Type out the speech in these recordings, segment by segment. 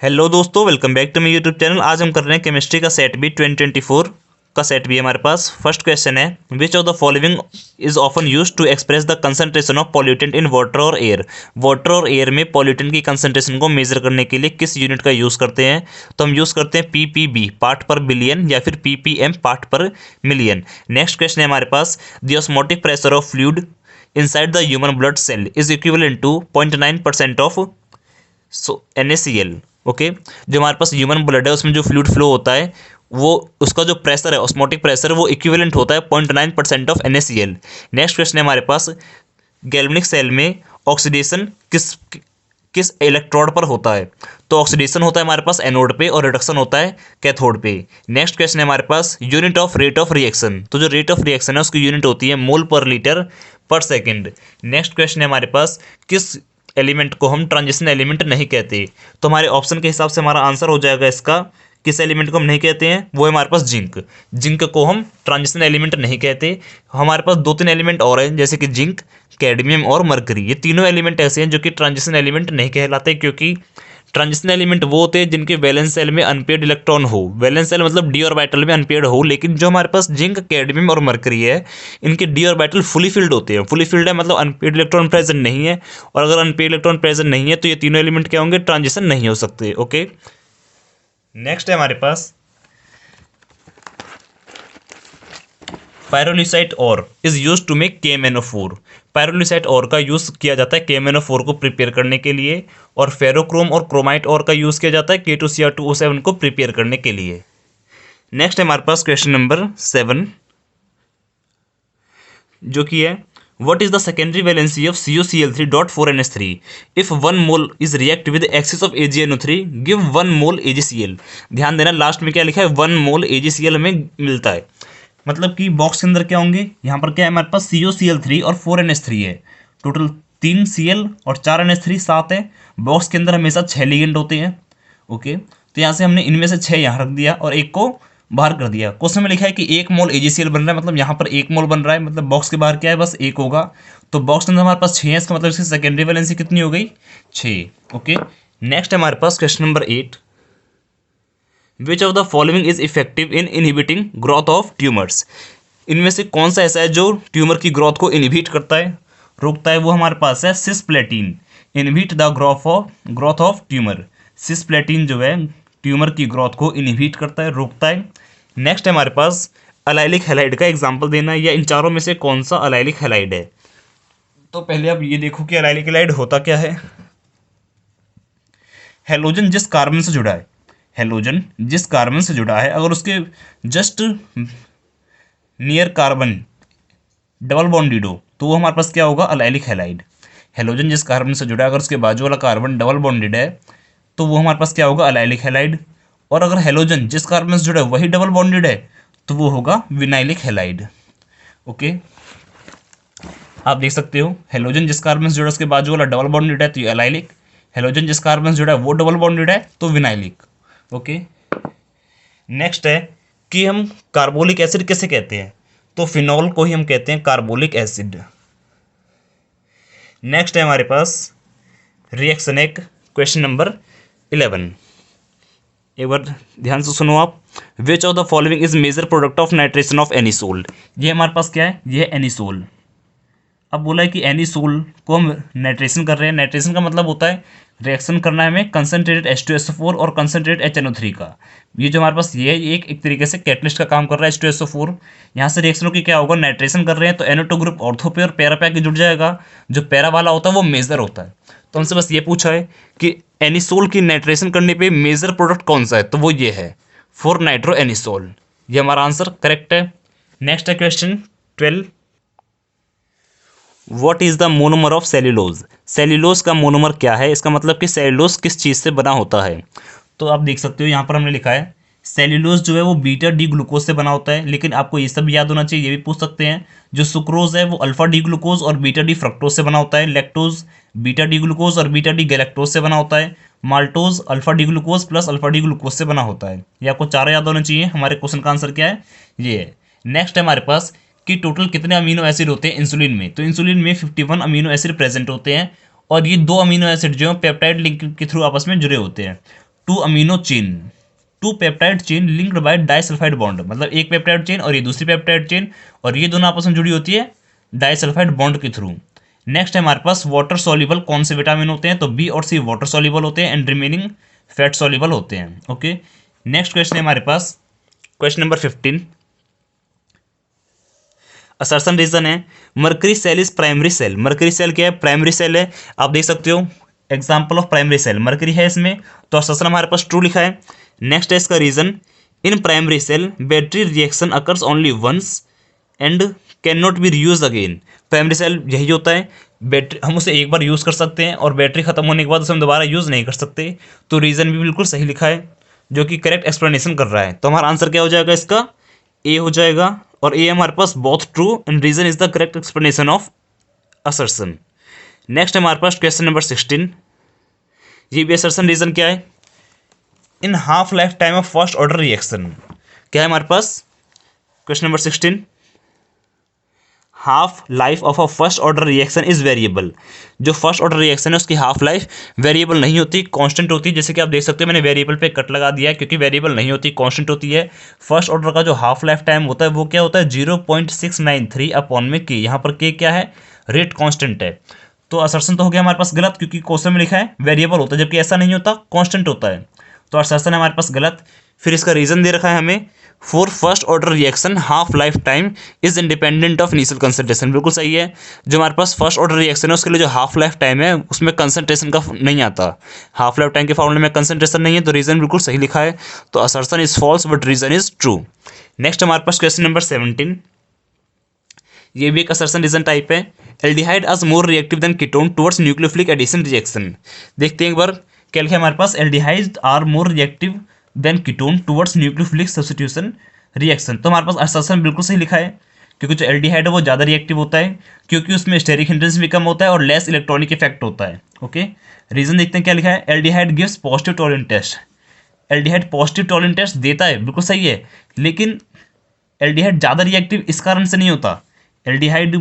Hello दोस्तों, welcome back to my YouTube channel. आज हम कर रहे हैं केमिस्ट्री का सेट बी 2024 का सेट बी हमारे पास। फर्स्ट क्वेश्चन है, which of the following is often use to express the concentration of pollutant in water और एयर। वाटर और एयर में पॉल्यूटेंट की कंसंट्रेशन को मेजर करने के लिए किस यूनिट का यूज़ करते हैं? तो हम यूज़ करते हैं पीपीबी, पार्ट पर बिलियन, या फिर PPM, part per million. Next question है हमारे पास, the osmotic pressure of fluid inside the human blood cell is equivalent to 0.9% of NaCl। Okay, जो हमारे पास ह्यूमन ब्लड है उसमें जो फ्लूइड फ्लो होता है वो उसका जो प्रेशर है, ऑस्मोटिक प्रेशर, वो इक्विवेलेंट होता है 0.9% ऑफ NaCl। नेक्स्ट क्वेश्चन है हमारे पास, गैल्वेनिक सेल में ऑक्सीडेशन किस किस इलेक्ट्रोड पर होता है? तो ऑक्सीडेशन होता है हमारे पास एनोड पे और रिडक्शन होता है कैथोड पे। नेक्स्ट क्वेश्चन है हमारे पास, unit of rate of reaction. तो जो रेट ऑफ रिएक्शन है उसकी यूनिट होती है मोल पर लीटर पर सेकेंड। नेक्स्ट क्वेश्चन है हमारे पास, किस एलिमेंट को हम ट्रांजिशन एलिमेंट नहीं कहते? तो हमारे ऑप्शन के हिसाब से हमारा आंसर हो जाएगा इसका, किस एलिमेंट को हम नहीं कहते हैं, वो है हमारे पास जिंक। जिंक को हम ट्रांजिशन एलिमेंट नहीं कहते। हमारे पास दो तीन एलिमेंट और हैं, जैसे कि जिंक, कैडमियम और मरकरी। ये तीनों एलिमेंट ऐसे हैं जो कि ट्रांजिशन एलिमेंट नहीं कहलाते, क्योंकि ट्रांजिशन एलिमेंट वो होते हैं जिनके वैलेंस सेल में अनपेयर्ड इलेक्ट्रॉन हो। वैलेंस सेल मतलब डी ऑर्बिटल में अनपेयर्ड हो। लेकिन जो हमारे पास जिंक, कैडमियम और मरकरी है, इनके डी ऑर्बिटल फुली फिल्ड होते हैं। फुली फिल्ड है मतलब अनपेयर्ड इलेक्ट्रॉन प्रेजेंट नहीं है, और अगर अनपेयर्ड इलेक्ट्रॉन प्रेजेंट नहीं है तो ये तीनों एलिमेंट क्या होंगे? ट्रांजिशन नहीं हो सकते। ओके, नेक्स्ट है हमारे पास, pyrolusite ore is use to make KMnO4। Pyrolusite ore का यूज किया जाता है KMnO4 को प्रिपेयर करने के लिए, और फेरोक्रोम और क्रोमाइट और का यूज किया जाता है K2Cr2O7 को प्रिपेयर करने के लिए। नेक्स्ट है हमारे पास क्वेश्चन नंबर 7, जो कि है, what is the secondary valency of CuCl3.4NH3 if 1 mole is react with excess of AgNO3 give 1 mole AgCl। ध्यान देना, लास्ट में क्या लिखा है? 1 mole AgCl हमें मिलता है। मतलब कि बॉक्स के अंदर क्या होंगे, यहाँ पर क्या है हमारे पास CuCl3 और 4NH3 है। टोटल 3 Cl और 4 NH3, 7 है। बॉक्स के अंदर हमेशा 6 लिगेंड होते हैं। ओके, तो यहाँ से हमने इनमें से 6 यहाँ रख दिया और एक को बाहर कर दिया। क्वेश्चन में लिखा है कि 1 मोल AgCl बन रहा है, मतलब यहाँ पर 1 मोल बन रहा है, मतलब बॉक्स के बाहर क्या है? बस 1 होगा। तो बॉक्स के अंदर हमारे पास 6 है, इसका मतलब इसकी सेकेंडरी वैलेंसी कितनी हो गई? 6। ओके, नेक्स्ट है हमारे पास question number 8, which of the following is effective in inhibiting growth of tumours. इनमें से कौन सा ऐसा है जो ट्यूमर की ग्रोथ को इनहिबिट करता है, रोकता है? वो हमारे पास है cisplatin. Inhibit the growth of tumour. Cisplatin जो है ट्यूमर की ग्रोथ को इनहिबिट करता है, रोकता है। नेक्स्ट है हमारे पास, अलाइलिक हैलाइड का एग्जांपल देना है, या इन चारों में से कौन सा अलाइलिक हैलाइड है? तो पहले आप ये देखो कि अलाइलिक हैलाइड होता क्या है। हेलोजन जिस कार्बन से जुड़ा है, हेलोजन जिस कार्बन से जुड़ा है, अगर उसके just near carbon double bonded हो तो वो हमारे पास क्या होगा? Allylic halide. हेलोजन जिस कार्बन से जुड़ा है, अगर उसके बाजू वाला कार्बन डबल बॉन्डेड है तो वो हमारे पास क्या होगा? Allylic halide. और अगर हेलोजन जिस कार्बन से जुड़ा है वही डबल बॉन्डेड है तो वो होगा विनाइलिक हैलाइड। ओके, आप देख सकते हो, हेलोजन जिस कार्बन से जुड़ा है उसके बाजू वाला डबल बॉन्डेड है तो ये अलाइलिक। हेलोजन जिस कार्बन से जुड़ा है वो डबल बॉन्डेड है तो विनाइलिक। ओके, नेक्स्ट है कि हम कार्बोलिक एसिड कैसे कहते हैं? तो फिनॉल को ही हम कहते हैं कार्बोलिक एसिड। नेक्स्ट है हमारे पास रिएक्शन एक, क्वेश्चन नंबर 11। एक बार ध्यान से सुनो आप, which of the following is major product of nitration of anisole. ये हमारे पास क्या है? ये है एनिसोल। अब बोला है कि एनिसोल को हम नाइट्रेशन कर रहे हैं। नाइट्रेशन का मतलब होता है रिएक्शन करना है हमें कंसनट्रेटेड H2SO4 और कंसनट्रेटेड HNO3 का। ये जो हमारे पास ये एक तरीके से कैटलिस्ट का काम कर रहा है H2SO4। यहाँ से रिएक्शनों की क्या होगा? नाइट्रेशन कर रहे हैं तो NO2 ग्रुप ऑर्थो पे और पैरा पे आके जुड़ जाएगा। जो पैरा वाला होता है वो मेजर होता है। तो हमसे बस ये पूछा है कि एनिसोल की नाइट्रेशन करने पे मेजर प्रोडक्ट कौन सा है, तो वो ये है 4-नाइट्रो एनिसोल। ये हमारा आंसर करेक्ट है। नेक्स्ट है question 12, what is the monomer of cellulose. Cellulose का मोनोमर क्या है? इसका मतलब कि सेल्यूलोज किस चीज़ से बना होता है। तो आप देख सकते हो यहाँ पर हमने लिखा है सेल्यूलोज जो है वो बीटा डी ग्लूकोज से बना होता है। लेकिन आपको ये सब याद होना चाहिए, ये भी पूछ सकते हैं, जो सुक्रोज है वो अल्फा डी ग्लूकोज और बीटा डी फ्रक्टोज से बना होता है। लैक्टोज बीटा डी ग्लूकोज और बीटा डी गैलेक्टोज से बना होता है। Maltose alpha D glucose plus alpha D glucose से बना होता है। ये आपको चारों याद होना चाहिए। हमारे क्वेश्चन का आंसर क्या है? ये है। नेक्स्ट है हमारे पास कि टोटल कितने अमीनो एसिड होते हैं इंसुलिन में। तो इंसुलिन में 51 अमीनो एसिड प्रेजेंट होते हैं, और ये 2 अमीनो एसिड जो है पेप्टाइड लिंक के थ्रू आपस में जुड़े होते हैं। Two amino chain, two peptide chain linked by disulphide bond, मतलब एक पेप्टाइड चेन और ये दूसरी पेप्टाइड चेन, और ये दोनों आपस में जुड़ी होती है डाइसल्फाइड बॉन्ड के थ्रू। नेक्स्ट है हमारे पास वाटर सॉल्युबल कौन से विटामिन होते हैं, तो बी और सी वाटर सॉल्युबल होते हैं एंड रिमेनिंग फैट सॉल्युबल होते हैं। ओके, नेक्स्ट क्वेश्चन है हमारे पास क्वेश्चन नंबर 15। असर्शन रीजन है mercury cell is primary cell. Mercury cell क्या है, प्राइमरी सेल है। आप देख सकते हो example of primary cell mercury है इसमें, तो असर्शन हमारे पास ट्रू लिखा है। नेक्स्ट है इसका reason in primary cell battery reaction occurs only once and can not be reuse again. Primary cell यही होता है, बैटरी हम उसे एक बार यूज़ कर सकते हैं और बैटरी खत्म होने के बाद उसे हम दोबारा यूज़ नहीं कर सकते। तो रीज़न भी बिल्कुल सही लिखा है जो कि करेक्ट एक्सप्लेनेशन कर रहा है। तो हमारा आंसर क्या हो जाएगा, इसका ए हो जाएगा, और ए हमारे पास both true and reason is the correct explanation of assertion. Next हमारे पास क्वेश्चन नंबर 16। ये भी असर्शन रीजन क्या है, in half life time of first order reaction. क्या है हमारे पास question number 16, half life of a first order reaction is variable. जो फर्स्ट ऑर्डर रिएक्शन है उसकी हाफ लाइफ वेरिएबल नहीं होती, कांस्टेंट होती है। जैसे कि आप देख सकते हो मैंने वेरिएबल पे कट लगा दिया है क्योंकि वेरिएबल नहीं होती, कांस्टेंट होती है। फर्स्ट ऑर्डर का जो हाफ लाइफ टाइम होता है वो क्या होता है 0.693 अपॉन में के। यहाँ पर के क्या है, रेट कांस्टेंट है। तो असर्शन तो हो गया हमारे पास गलत क्योंकि क्वेश्चन में लिखा है वेरिएबल होता है, जबकि ऐसा नहीं होता, कांस्टेंट होता है। तो असर्शन है हमारे पास गलत। फिर इसका रीजन दे रखा है हमें for first order reaction half life time is independent of initial concentration. बिल्कुल सही है, जो हमारे पास फर्स्ट ऑर्डर रिएक्शन है उसके लिए जो हाफ लाइफ टाइम है उसमें कंसंट्रेशन का नहीं आता, हाफ लाइफ टाइम के फॉर्मूले में कंसंट्रेशन नहीं है, तो रीजन बिल्कुल सही लिखा है। तो assertion is false but reason is true. Next हमारे पास क्वेश्चन नंबर 17। ये भी एक असर्शन रीजन टाइप है, aldehyde as more reactive than ketone towards nucleophilic addition reaction. देखते हैं एक बार क्या लिखा है हमारे पास, aldehyde are more reactive than ketone towards nucleophilic substitution reaction. तो हमारे पास असर्शन बिल्कुल सही लिखा है क्योंकि जो एल्डिहाइड है वो ज़्यादा रिएक्टिव होता है क्योंकि उसमें स्टेरिक हिंड्रेंस भी कम होता है और लेस इलेक्ट्रॉनिक इफेक्ट होता है। ओके, रीजन देखते हैं क्या लिखा है, aldehyde gives positive Tollens test. Aldehyde positive Tollens test देता है, बिल्कुल सही है, लेकिन एल्डिहाइड ज़्यादा रिएक्टिव इस कारण से नहीं होता। Aldehyde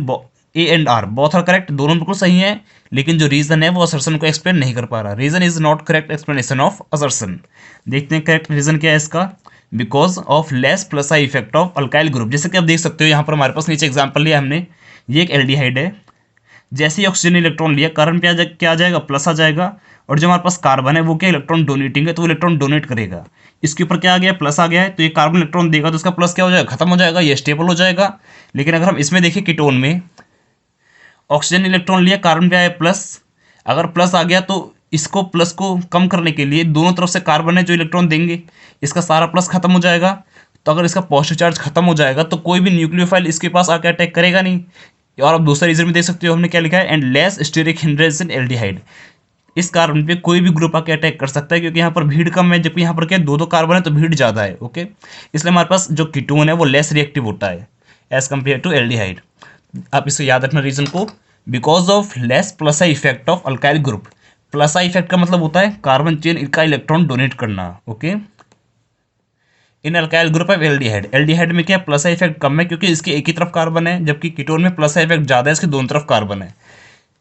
A and R both are correct, दोनों बिल्कुल सही है, लेकिन जो रीजन है वो असर्शन को एक्सप्लेन नहीं कर पा रहा। Reason is not correct explanation of assertion. देखते हैं करेक्ट रीजन क्या है इसका, because of less plus I effect of alkyl group. जैसे कि आप देख सकते हो यहाँ पर हमारे पास नीचे एग्जाम्पल लिया हमने, ये एक एल्डिहाइड है, जैसे ही ऑक्सीजन इलेक्ट्रॉन लिया कार्बन पे क्या आ जाएगा, प्लस आ जाएगा, और जो हमारे पास कार्बन है वो क्या इलेक्ट्रॉन डोनेटिंग है तो वो इलेक्ट्रॉन डोनेट करेगा। इसके ऊपर क्या आ गया, प्लस आ गया है, तो ये कार्बन इलेक्ट्रॉन देगा तो इसका प्लस क्या हो जाएगा, खत्म हो जाएगा, ये स्टेबल हो जाएगा। लेकिन अगर हम इसमें देखें कीटोन में, ऑक्सीजन इलेक्ट्रॉन लिया कार्बन पे आया प्लस, अगर प्लस आ गया तो इसको प्लस को कम करने के लिए दोनों तरफ से कार्बन है जो इलेक्ट्रॉन देंगे, इसका सारा प्लस खत्म हो जाएगा। तो अगर इसका पॉजिटिव चार्ज खत्म हो जाएगा तो कोई भी न्यूक्लियोफाइल इसके पास आकर अटैक करेगा नहीं। और आप दूसरा रीजन में देख सकते हो हमने क्या लिखा है, and less steric hindrance in aldehyde. इस कार्बन पे कोई भी ग्रुप आके अटैक कर सकता है क्योंकि यहाँ पर भीड़ कम है, जबकि यहाँ पर क्या दो कार्बन है तो भीड़ ज़्यादा है। ओके, इसलिए हमारे पास जो कीटोन है वो लेस रिएक्टिव होता है एज कम्पेयर टू एल्डिहाइड। आप इसे याद रखना रीजन को, because of less plus I effect of alkyl group. Plus I effect का मतलब होता है कार्बन चेन का इलेक्ट्रॉन डोनेट करना। Okay, in alkyl group of aldehyde, aldehyde में क्या प्लस आई इफेक्ट कम है क्योंकि इसके एक ही तरफ कार्बन है, जबकि कीटोन में प्लस आई इफेक्ट ज़्यादा है, इसके दोनों तरफ कार्बन है।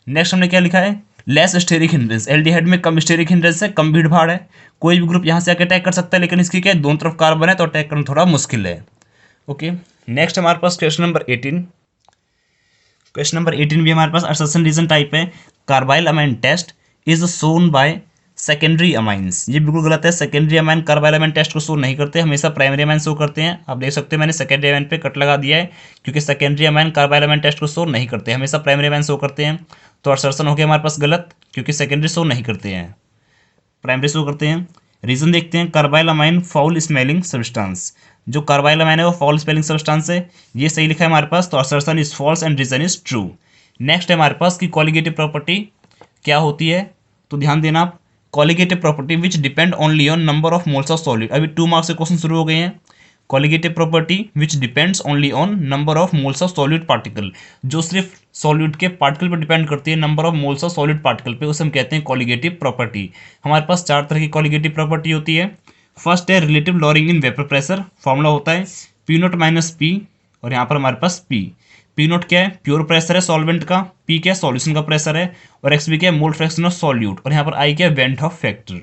नेक्स्ट हमने क्या लिखा है, लेस स्टेरिक हिंड्रेंस, एल्डिहाइड में कम स्टेरिक हिंड्रेंस है, कम भीड़ भाड़ है, कोई भी ग्रुप यहाँ से आकर अटैक कर सकता है, लेकिन इसकी क्या है दोनों तरफ कार्बन है तो अटैक करना थोड़ा मुश्किल है। ओके, नेक्स्ट हमारे पास क्वेश्चन नंबर 18। क्वेश्चन नंबर 18 भी हमारे पास असर्शन रीजन टाइप है, carbylamine test is shown by secondary amines. ये बिल्कुल गलत है, secondary amine carbylamine test को शो नहीं करते, हमेशा प्राइमरी अमाइन शो करते हैं। आप देख सकते हैं मैंने सेकेंडरी अमाइन पे कट लगा दिया है क्योंकि secondary amine carbylamine test को शो नहीं करते, हमेशा प्राइमरी अमाइन शो करते हैं। तो असर्शन हो गया हमारे पास गलत क्योंकि सेकेंडरी शो नहीं करते हैं, प्राइमरी शो करते हैं। रीजन देखते हैं, carbyl amine foul smelling substance. जो कार्बाइल अमाइन है वो फाउल स्मेलिंग सब्सटेंस है, ये सही लिखा है हमारे पास, तो assertion is false and reason is true. Next है हमारे पास कि कॉलिगेटिव प्रॉपर्टी क्या होती है, तो ध्यान देना आप, colligative property which depend only on number of moles of solid. अभी 2 मार्क्स से क्वेश्चन शुरू हो गए हैं। Colligative property which depends only on number of moles of solid particle, जो सिर्फ सॉलिड के पार्टिकल पर डिपेंड करती है, number of moles of solid particle पे, उसे हम कहते हैं कॉलिगेटिव प्रॉपर्टी। हमारे पास 4 तरह की कॉलिगेटिव प्रॉपर्टी होती है। फर्स्ट है relative lowering in vapour pressure, formula होता है पी नोट माइनस पी, और यहाँ पर हमारे पास पी नोट क्या है, प्योर प्रेशर है सॉल्वेंट का, पी क्या है सॉल्यूशन का प्रेशर है, और एक्स भी क्या है मोल फ्रैक्शन ऑफ सॉल्यूट, और यहाँ पर आई क्या है van't Hoff factor.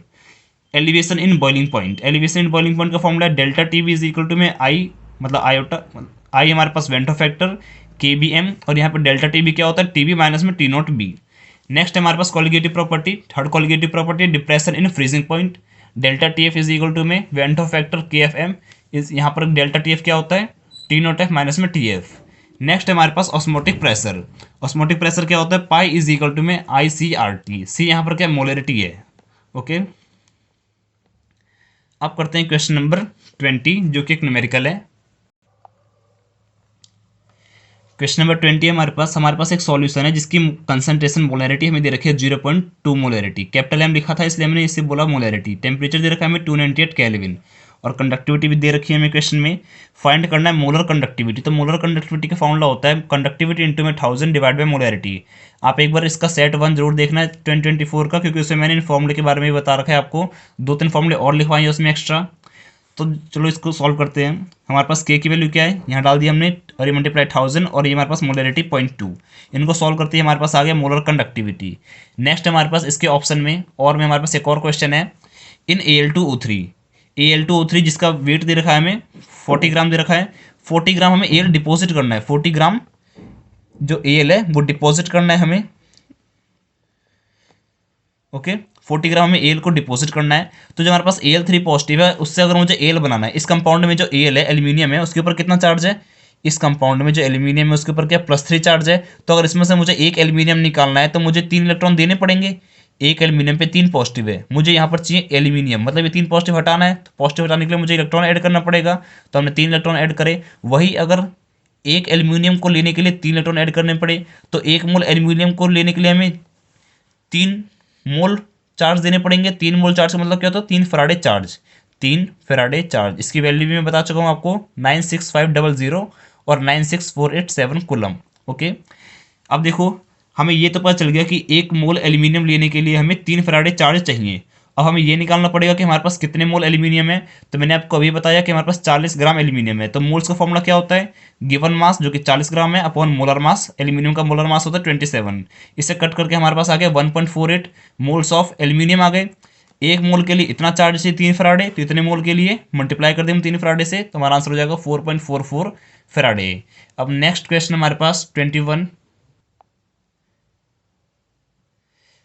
Elevation in boiling point. Elevation in boiling point का फॉर्मूला है delta T B is equal to में आई, मतलब आयोटा, आई हमारे पास van't Hoff factor K B M, और यहाँ पर डेल्टा टी बी क्या होता है, टी बी माइनस में टी नॉट बी। नेक्स्ट है हमारे पास colligative property, third colligative property depression in freezing point. Delta T F is equal to में वेंटो फैक्टर के एफ एम इज, यहाँ पर डेल्टा टी एफ क्या होता है, टी नॉट एफ माइनस में टी एफ। नेक्स्ट है हमारे पास ऑस्मोटिक प्रेशर। ऑस्मोटिक प्रेशर क्या होता है, पाई इज इक्वल टू में आई सी आर टी। सी यहाँ पर क्या मोलरिटी है। ओके, अब करते हैं क्वेश्चन नंबर 20 जो कि एक न्यूमेरिकल है। क्वेश्चन नंबर 20 है हमारे पास एक सॉल्यूशन है जिसकी कंसंट्रेशन मोलरिटी हमें दे रखी है 0.2 मोलरिटी। कैपिटल एम लिखा था इसलिए हमने इससे बोला मोलरिटी। टेम्परेचर दे रखा है हमें 298 केल्विन, और कंडक्टिविटी भी दे रखी है हमें क्वेश्चन में। फाइंड करना है मोलर कंडक्टिविटी। तो मोलर कंडक्टिविटी का फॉर्मूला होता है कंडक्टिविटी इंटू में 1000 डिवाइड बाय मोलरिटी। आप एक बार इसका सेट 1 जरूर देखना है 2024 का, क्योंकि उसमें मैंने इन फॉर्मूले के बारे में बता रखा है आपको। 2-3 फॉर्मूले और लिखवाएंगे उसमें एक्स्ट्रा। तो चलो इसको सॉल्व करते हैं। हमारे पास के की वैल्यू क्या है, यहाँ डाल दी हमने, और ये मल्टीप्लाई 1000, और ये हमारे पास मोलरिटी 0.2। इनको सॉल्व करते हैं हमारे पास आ गया मोलर कंडक्टिविटी। नेक्स्ट हमारे पास इसके ऑप्शन में और में हमारे पास एक और क्वेश्चन है, इन Al2O3, Al2O3 जिसका वेट दे रखा है हमें 40 ग्राम दे रखा है। 40 ग्राम हमें एल डिपॉजिट करना है। 40 ग्राम जो एल है वो डिपॉजिट करना है हमें। ओके, 40 ग्राम में एल को डिपॉजिट करना है। तो जो हमारे पास Al3 पॉजिटिव है उससे अगर मुझे एल बनाना है, इस कंपाउंड में जो एल है एल्यूमिनियम है उसके ऊपर कितना चार्ज है, इस कंपाउंड में जो एल्यूमिनियम है उसके ऊपर क्या +3 चार्ज है। तो अगर इसमें से मुझे एक एल्यूमिनियम निकालना है तो मुझे 3 इलेक्ट्रॉन देने पड़ेंगे। एक एल्यूमिनियम पे 3 पॉजिटिव है, मुझे यहाँ पर चाहिए एल्यूमिनियम, मतलब ये 3 पॉजिटिव हटाना है। तो पॉजिटिव हटाने के लिए मुझे इलेक्ट्रॉन ऐड करना पड़ेगा। तो हमने 3 इलेक्ट्रॉन ऐड करे। वही अगर एक एल्यूमिनियम को लेने के लिए 3 इलेक्ट्रॉन ऐड करने पड़े तो 1 मोल एल्यूमिनियम को लेने के लिए हमें 3 मोल चार्ज देने पड़ेंगे। 3 मोल चार्ज का मतलब क्या होता है, 3 फराडे चार्ज। 3 फराडे चार्ज, इसकी वैल्यू भी मैं बता चुका हूँ आपको, 96500 और 96487 कूलम। ओके, अब देखो हमें ये तो पता चल गया कि 1 मोल एल्यूमिनियम लेने के लिए हमें 3 फराडे चार्ज चाहिए। अब हमें ये निकालना पड़ेगा कि हमारे पास कितने मोल एल्यूमिनियम है। तो मैंने आपको अभी बताया कि हमारे पास 40 ग्राम एल्यूमिनियम है। तो मोल्स का फॉर्मूला क्या होता है, गिवन मास जो कि 40 ग्राम है अपॉन मोलर मास। एल्यूमिनियम का मोलर मास होता है 27। इसे कट करके हमारे पास आ गया 1.48 मोल्स ऑफ एल्यूमिनियम आ गए। 1 मोल के लिए इतना चार्ज चाहिए 3 फराडे, तो इतने मोल के लिए मल्टीप्लाई कर दें हम 3 फराडे से, तो हमारा आंसर हो जाएगा 4.44 फराडे। अब नेक्स्ट क्वेश्चन हमारे पास 21।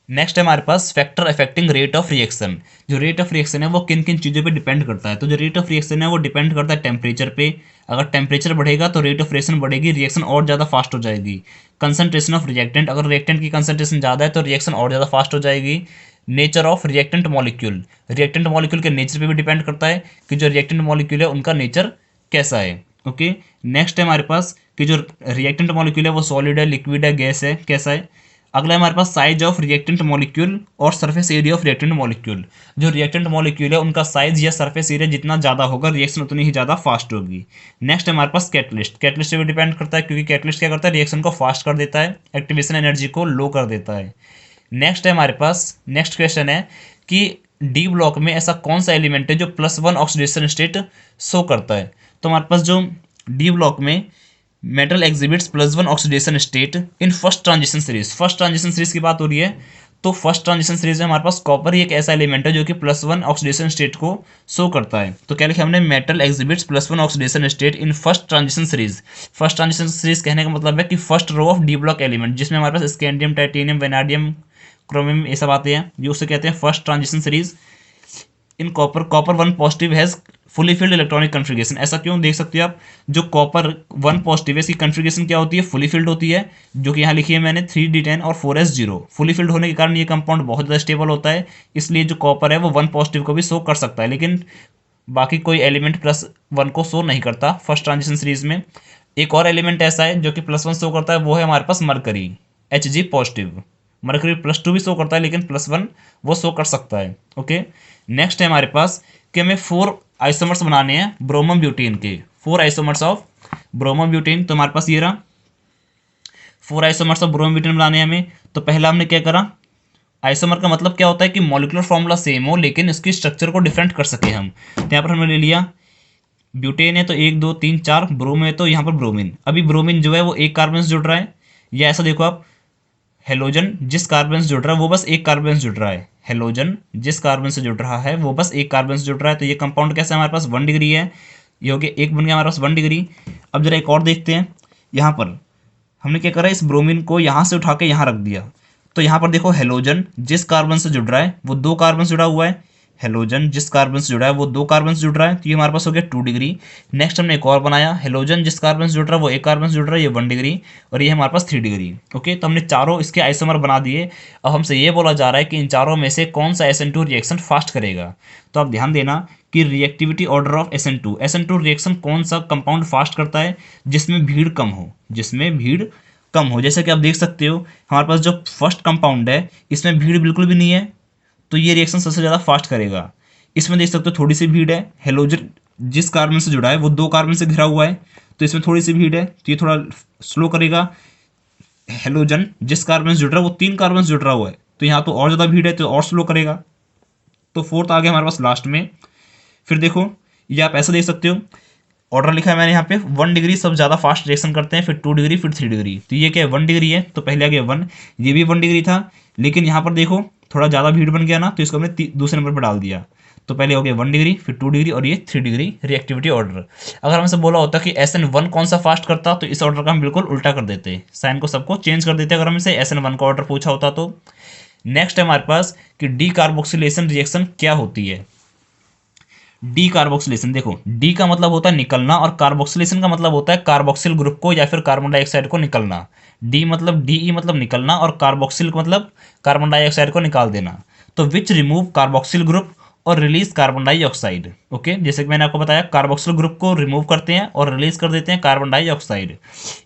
नेक्स्ट है हमारे पास factor affecting rate of reaction. जो रेट ऑफ रिएक्शन है वो किन किन चीज़ों पे डिपेंड करता है। तो जो रेट ऑफ रिएक्शन है वो डिपेंड करता है टेम्परेचर पे। अगर टेम्परेचर बढ़ेगा तो रेट ऑफ रिएक्शन बढ़ेगी, रिएक्शन और ज़्यादा फास्ट हो जाएगी। कंसंट्रेशन ऑफ रिएक्टेंट, अगर रिएक्टेंट की कंसंट्रेशन ज़्यादा है तो रिएक्शन और ज़्यादा फास्ट हो जाएगी। Nature of reactant molecule, reactant molecule के नेचर पे भी डिपेंड करता है कि जो रिएक्टेंट मॉलिक्यूल है उनका नेचर कैसा है। ओके, नेक्स्ट है हमारे पास कि जो रिएक्टेंट मॉलिक्यूल है वो सॉलिड है, लिक्विड है, गैस है, कैसा है। अगला है हमारे पास साइज ऑफ रिएक्टेंट मॉलिक्यूल और surface area of reactant molecule. जो रिएक्टेंट मॉलिक्यूल है उनका साइज या सरफेस एरिया जितना ज़्यादा होगा रिएक्शन उतनी ही ज़्यादा फास्ट होगी। नेक्स्ट है हमारे पास कैटलिस्ट। कैटलिस्ट पे भी डिपेंड करता है क्योंकि कैटलिस्ट क्या करता है, रिएक्शन को फास्ट कर देता है, एक्टिवेशन एनर्जी को लो कर देता है। नेक्स्ट है हमारे पास, नेक्स्ट क्वेश्चन है कि डी ब्लॉक में ऐसा कौन सा एलिमेंट है जो +1 ऑक्सीडेशन स्टेट शो करता है। तो हमारे पास जो डी ब्लॉक में metal exhibits +1 oxidation state in first transition series. First transition series की बात हो रही है, तो फर्स्ट ट्रांजिशन सीरीज में हमारे पास कॉपर ही एक ऐसा एलिमेंट है जो कि +1 ऑक्सीडेशन स्टेट को शो करता है। तो क्या लिखा हमने, metal exhibits +1 oxidation state in first transition series. First transition series कहने का मतलब है कि first row of D block element, जिसमें हमारे पास स्कैंडियम, टाइटेनियम, वेनाडियम, क्रोमियम ये सब आते हैं, जो उसे कहते हैं first transition series. In copper 1 positive has fully filled electronic configuration. ऐसा क्यों, देख सकते हो आप, जो कॉपर 1 पॉजिटिव है इसकी कन्फिगरेशन क्या होती है, फुली फिल्ड होती है, जो कि यहाँ लिखी है मैंने 3d10 और 4s0। फुली फिल्ड होने के कारण ये कंपाउंड बहुत ज़्यादा स्टेबल होता है, इसलिए जो कॉपर है वो 1 पॉजिटिव को भी शो कर सकता है, लेकिन बाकी कोई एलिमेंट +1 को शो नहीं करता फर्स्ट ट्रांजिशन सीरीज में। एक और एलिमेंट ऐसा है जो कि +1 शो करता है, वो है हमारे पास मरकरी, Hg पॉजिटिव। मरकरी +2 भी शो करता है लेकिन +1 वो शो कर सकता है। ओके, नेक्स्ट है हमारे पास कि हमें 4 आइसोमर्स बनाने हैं ब्रोमो ब्यूटेन के, 4 आइसोमर्स ऑफ ब्रोमो ब्यूटेन। तो हमारे पास ये रहा 4 आइसोमर्स ऑफ ब्रोमो ब्यूटेन बनाने हैं हमें। तो पहला हमने क्या करा, आइसोमर का मतलब क्या होता है कि मॉलिक्यूलर फॉर्मूला सेम हो लेकिन इसकी स्ट्रक्चर को डिफरेंट कर सके हम। तो यहाँ पर हमने ले लिया ब्यूटेन है तो 1 2 3 4, ब्रोम है तो यहाँ पर ब्रोमीन। अभी ब्रोमीन जो है वो एक कार्बन से जुड़ रहा है, या ऐसा देखो आप हेलोजन जिस कार्बन से जुड़ रहा है वो बस एक कार्बन से जुड़ रहा है, हेलोजन जिस कार्बन से जुड़ रहा है वो बस एक कार्बन से जुड़ रहा है। तो ये कंपाउंड कैसा है, हमारे पास 1 डिग्री है, ये हो गया एक बन गया हमारे पास 1 डिग्री। अब जरा एक और देखते हैं, यहाँ पर हमने क्या करा, इस ब्रोमीन को यहाँ से उठा के यहाँ रख दिया। तो यहाँ पर देखो हेलोजन जिस कार्बन से जुड़ रहा है वो 2 कार्बन से जुड़ा हुआ है, हेलोजन जिस कार्बन से जुड़ा है वो 2 कार्बन से जुड़ रहा है, तो ये हमारे पास हो गया 2 डिग्री। नेक्स्ट हमने एक और बनाया, हेलोजन जिस कार्बन से जुड़ रहा है वो एक कार्बन से जुड़ रहा है, ये 1 डिग्री, और ये हमारे पास 3 डिग्री। ओके, तो हमने चारों इसके आइसोमर बना दिए। अब हमसे ये बोला जा रहा है कि इन चारों में से कौन सा SN2 रिएक्शन फास्ट करेगा। तो आप ध्यान देना कि reactivity order of SN2 reaction कौन सा कंपाउंड फास्ट करता है जिसमें भीड़ कम हो, जिसमें भीड़ कम हो। जैसे कि आप देख सकते हो हमारे पास जो फर्स्ट कंपाउंड है इसमें भीड़ बिल्कुल भी नहीं है, तो ये रिएक्शन सबसे ज़्यादा फास्ट करेगा। इसमें देख सकते हो थोड़ी सी भीड़ है, हेलोजन जिस कार्बन से जुड़ा है वो 2 कार्बन से घिरा हुआ है, तो इसमें थोड़ी सी भीड़ है, तो ये थोड़ा स्लो करेगा। हेलोजन जिस कार्बन से जुड़ रहा है वो 3 कार्बन से जुड़ रहा हुआ है, तो यहाँ तो और ज़्यादा भीड़ है, तो और स्लो करेगा। तो फोर्थ आ गया हमारे पास लास्ट में। फिर देखो ये आप ऐसा देख सकते हो, ऑर्डर लिखा है मैंने यहाँ पे, 1 डिग्री सब ज़्यादा फास्ट रिएक्शन करते हैं, फिर 2 डिग्री, फिर 3 डिग्री। तो ये क्या है, 1 डिग्री है, तो पहले आ गया 1, ये भी 1 डिग्री था, लेकिन यहाँ पर देखो थोड़ा ज़्यादा भीड़ बन गया ना, तो इसको हमने दूसरे नंबर पर डाल दिया। तो पहले हो गया 1 डिग्री, फिर 2 डिग्री, और ये 3 डिग्री रिएक्टिविटी ऑर्डर। अगर हमसे बोला होता कि SN1 कौन सा फास्ट करता, तो इस ऑर्डर का हम बिल्कुल उल्टा कर देते, साइन को सबको चेंज कर देते अगर हमसे SN1 का ऑर्डर पूछा होता तो। नेक्स्ट है हमारे पास कि डी कार्बोक्सिलेशन रिएक्शन क्या होती है। डी कार्बोक्सिलेशन, देखो डी का मतलब होता है निकलना, और कार्बोक्सिलेशन का मतलब होता है कार्बोक्सिल ग्रुप को या फिर कार्बन डाइऑक्साइड को निकलना। डी मतलब DE मतलब निकलना, और कार्बोक्सिल मतलब कार्बन डाइऑक्साइड को निकाल देना। तो विच रिमूव कार्बोक्सिल ग्रुप और रिलीज कार्बन डाइऑक्साइड। ओके, जैसे कि मैंने आपको बताया कार्बोक्सिल ग्रुप को रिमूव करते हैं और रिलीज कर देते हैं कार्बन डाइऑक्साइड।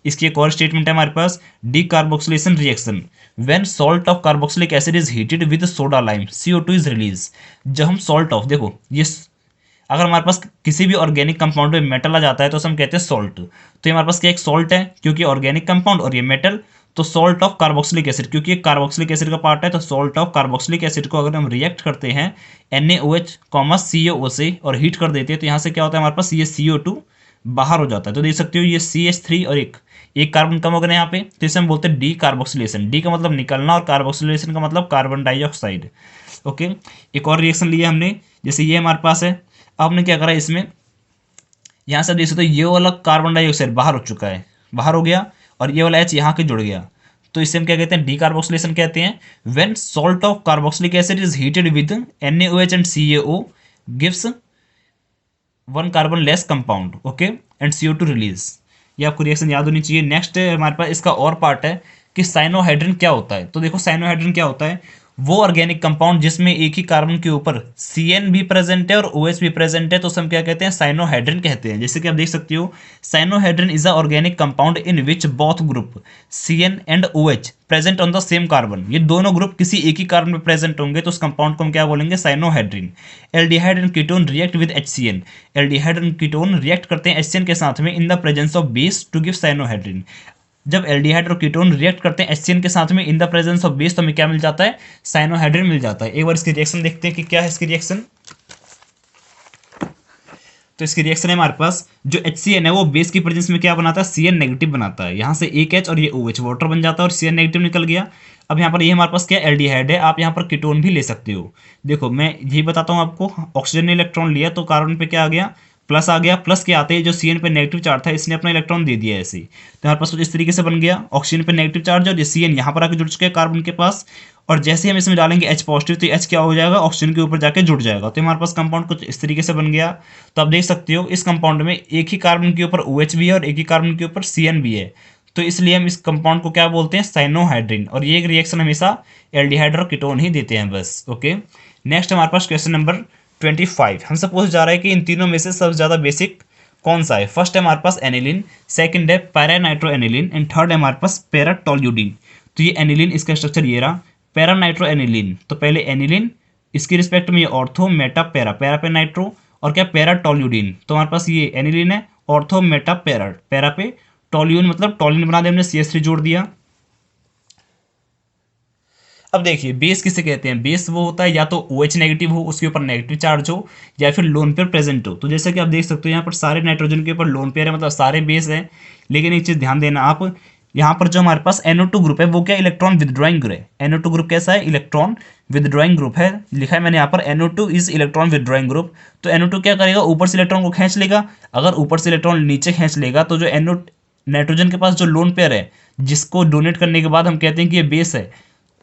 इसकी एक और स्टेटमेंट है हमारे पास, decarboxylation reaction when salt of carboxylic acid is heated with soda lime CO2 is release. जब हम सॉल्ट ऑफ, देखो ये अगर हमारे पास किसी भी ऑर्गेनिक कंपाउंड में मेटल आ जाता है तो हम कहते हैं सॉल्ट। तो ये हमारे पास क्या एक सॉल्ट है क्योंकि ऑर्गेनिक कंपाउंड और ये मेटल, तो सॉल्ट ऑफ कार्बोक्सिलिक एसिड क्योंकि ये कार्बोक्सिलिक एसिड का पार्ट है, तो सॉल्ट ऑफ कार्बोक्सिलिक एसिड को अगर हम रिएक्ट करते हैं NaOH, CO से और हीट कर देते हैं, तो यहाँ से क्या होता है हमारे पास ये CO2 बाहर हो जाता है। तो देख सकते हो ये CH3 और एक कार्बन कम हो गया यहाँ पे, तो इसे हम बोलते हैं डी कार्बोक्सिलेशन। डी का मतलब निकलना और कार्बोक्सिलेशन का मतलब कार्बन डाइऑक्साइड। ओके, एक और रिएक्शन लिया हमने, जैसे ये हमारे पास है। अब हमने क्या करा इसमें, यहाँ से देख सकते हो ये वाला कार्बन डाइऑक्साइड बाहर हो चुका है, बाहर हो गया, और ये वाला H यहाँ के जुड़ गया, तो इसे हम क्या कहते हैं, डी कार्बोक्सिलेशन कहते हैं। When salt of carboxylic acid is heated with NaOH and CaO gives 1 carbon less compound, okay, and CO2 release. ये आपको रिएक्शन याद होनी चाहिए। नेक्स्ट हमारे पास इसका और पार्ट है कि साइनोहाइड्रिन क्या होता है। तो देखो साइनोहाइड्रिन क्या होता है, वो ऑर्गेनिक कंपाउंड जिसमें एक ही कार्बन के ऊपर CN भी प्रेजेंट है और OH भी प्रेजेंट है, तो हम क्या कहते हैं, साइनोहाइड्रिन कहते हैं। जैसे कि आप देख सकते हो cyanohydrin is a organic compound in which both group CN and OH present on the same carbon. ये दोनों ग्रुप किसी एक ही कार्बन में प्रेजेंट होंगे तो उस कंपाउंड को हम क्या बोलेंगे, cyanohydrin. Aldehyde and ketone react with HCN, aldehyde and ketone react करते हैं HCN के साथ में in the presence of base to give cyanohydrin. जब एल्डिहाइड और कीटोन रिएक्ट करते हैं HCN के साथ में in the presence of base, तो हमें क्या मिल जाता है, साइनोहाइड्रिन मिल जाता है। एक बार इसकी रिएक्शन देखते हैं कि क्या है इसकी रिएक्शन। तो इसकी रिएक्शन है हमारे पास, जो HCN है वो बेस की प्रेजेंस में क्या बनाता है, CN नेगेटिव बनाता है। यहाँ से एक H और ये OH वाटर बन जाता है और CN नेगेटिव निकल गया। अब यहाँ पर ये हमारे पास क्या एल्डिहाइड है, आप यहाँ पर कीटोन भी ले सकते हो। देखो मैं यही बताता हूँ आपको, ऑक्सीजन ने इलेक्ट्रॉन लिया तो कार्बन पे क्या आ गया, प्लस आ गया। प्लस के आते ही जो CN पे नेगेटिव चार्ज था इसने अपना इलेक्ट्रॉन दे दिया ऐसे ही, तो हमारे पास कुछ इस तरीके से बन गया, ऑक्सीजन पे नेगेटिव चार्ज और ये CN यहाँ पर आके जुड़ चुके हैं कार्बन के पास, और जैसे ही हम इसमें डालेंगे H पॉजिटिव तो H क्या हो जाएगा, ऑक्सीजन के ऊपर जाके जुड़ जाएगा। तो हमारे पास कंपाउंड कुछ इस तरीके से बन गया। तो आप देख सकते हो इस कंपाउंड में एक ही कार्बन के ऊपर OH भी है और एक ही कार्बन के ऊपर CN भी है, तो इसलिए हम इस कंपाउंड को क्या बोलते हैं, साइनोहाइड्रिन। और ये एक रिएक्शन हमेशा एल्डिहाइड और कीटोन ही देते हैं बस। ओके, नेक्स्ट हमारे पास क्वेश्चन नंबर 25 हमसे पूछा जा रहा है कि इन तीनों में से सबसे ज़्यादा बेसिक कौन सा है। फर्स्ट है हमारे पास एनिलीन, सेकंड है पैरानाइट्रो एनिलीन एंड थर्ड है हमारे पास पैराटोल्यूडिन। तो ये एनिलीन, इसका स्ट्रक्चर ये रहा, पैरानाइट्रो एनिलीन। तो पहले एनिलीन, इसकी रिस्पेक्ट में ये ऑर्थो मेटा पैरा, पैरा पे नाइट्रो, और क्या पैराटोल्यूडिन। तो हमारे पास ये एनिलीन है, ऑर्थो मेटा पैरा, पैरा पे टोल्यून मतलब टोलिन बना दिया हमने, CH3 जोड़ दिया। अब देखिए बेस किसे कहते हैं, बेस वो होता है या तो OH नेगेटिव हो, उसके ऊपर नेगेटिव चार्ज हो, या फिर लोन पेयर प्रेजेंट हो। तो जैसे कि आप देख सकते हो यहाँ पर सारे नाइट्रोजन के ऊपर लोन पेयर है, मतलब सारे बेस हैं। लेकिन एक चीज़ ध्यान देना आप, यहाँ पर जो हमारे पास NO2 ग्रुप है वो क्या इलेक्ट्रॉन विदड्रॉइंग ग्रुप है। NO2 ग्रुप कैसा है, इलेक्ट्रॉन विदड्रॉइंग ग्रुप है, लिखा है मैंने यहाँ पर NO2 is electron withdrawing group. तो NO2 क्या करेगा, ऊपर से इलेक्ट्रॉन को खींच लेगा। अगर ऊपर से इलेक्ट्रॉन नीचे खींच लेगा तो जो नाइट्रोजन के पास जो लोन पेयर है जिसको डोनेट करने के बाद हम कहते हैं कि ये बेस है,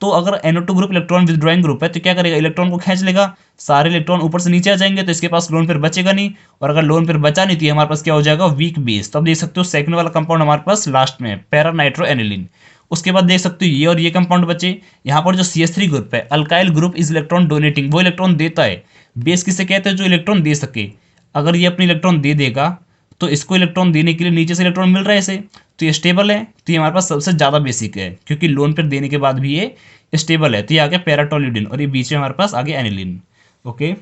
तो अगर NO2 group electron withdrawing group है तो क्या करेगा, इलेक्ट्रॉन को खींच लेगा, सारे इलेक्ट्रॉन ऊपर से नीचे आ जाएंगे तो इसके पास लोन पेयर बचेगा नहीं। और अगर लोन पेयर बचा नहीं तो ये हमारे पास क्या हो जाएगा, वीक बेस। तो अब देख सकते हो सेकंड वाला कंपाउंड हमारे पास लास्ट में है, पैरा नाइट्रो एनिलीन। उसके बाद देख सकते हो ये और ये कंपाउंड बचे। यहाँ पर जो CH3 ग्रुप है, alkyl group is electron donating, वो इलेक्ट्रॉन देता है। बेस किसे कहते हैं, जो इलेक्ट्रॉन दे सके। अगर ये अपनी इलेक्ट्रॉन दे देगा तो इसको इलेक्ट्रॉन देने के लिए नीचे से इलेक्ट्रॉन मिल रहा है इसे, तो ये स्टेबल है, तो ये हमारे पास सबसे ज़्यादा बेसिक है, क्योंकि लोन पेयर देने के बाद भी ये स्टेबल है। तो ये आ गया पैराटोल्यूडिन और ये बीच में हमारे पास आ गया एनिलीन। ओके,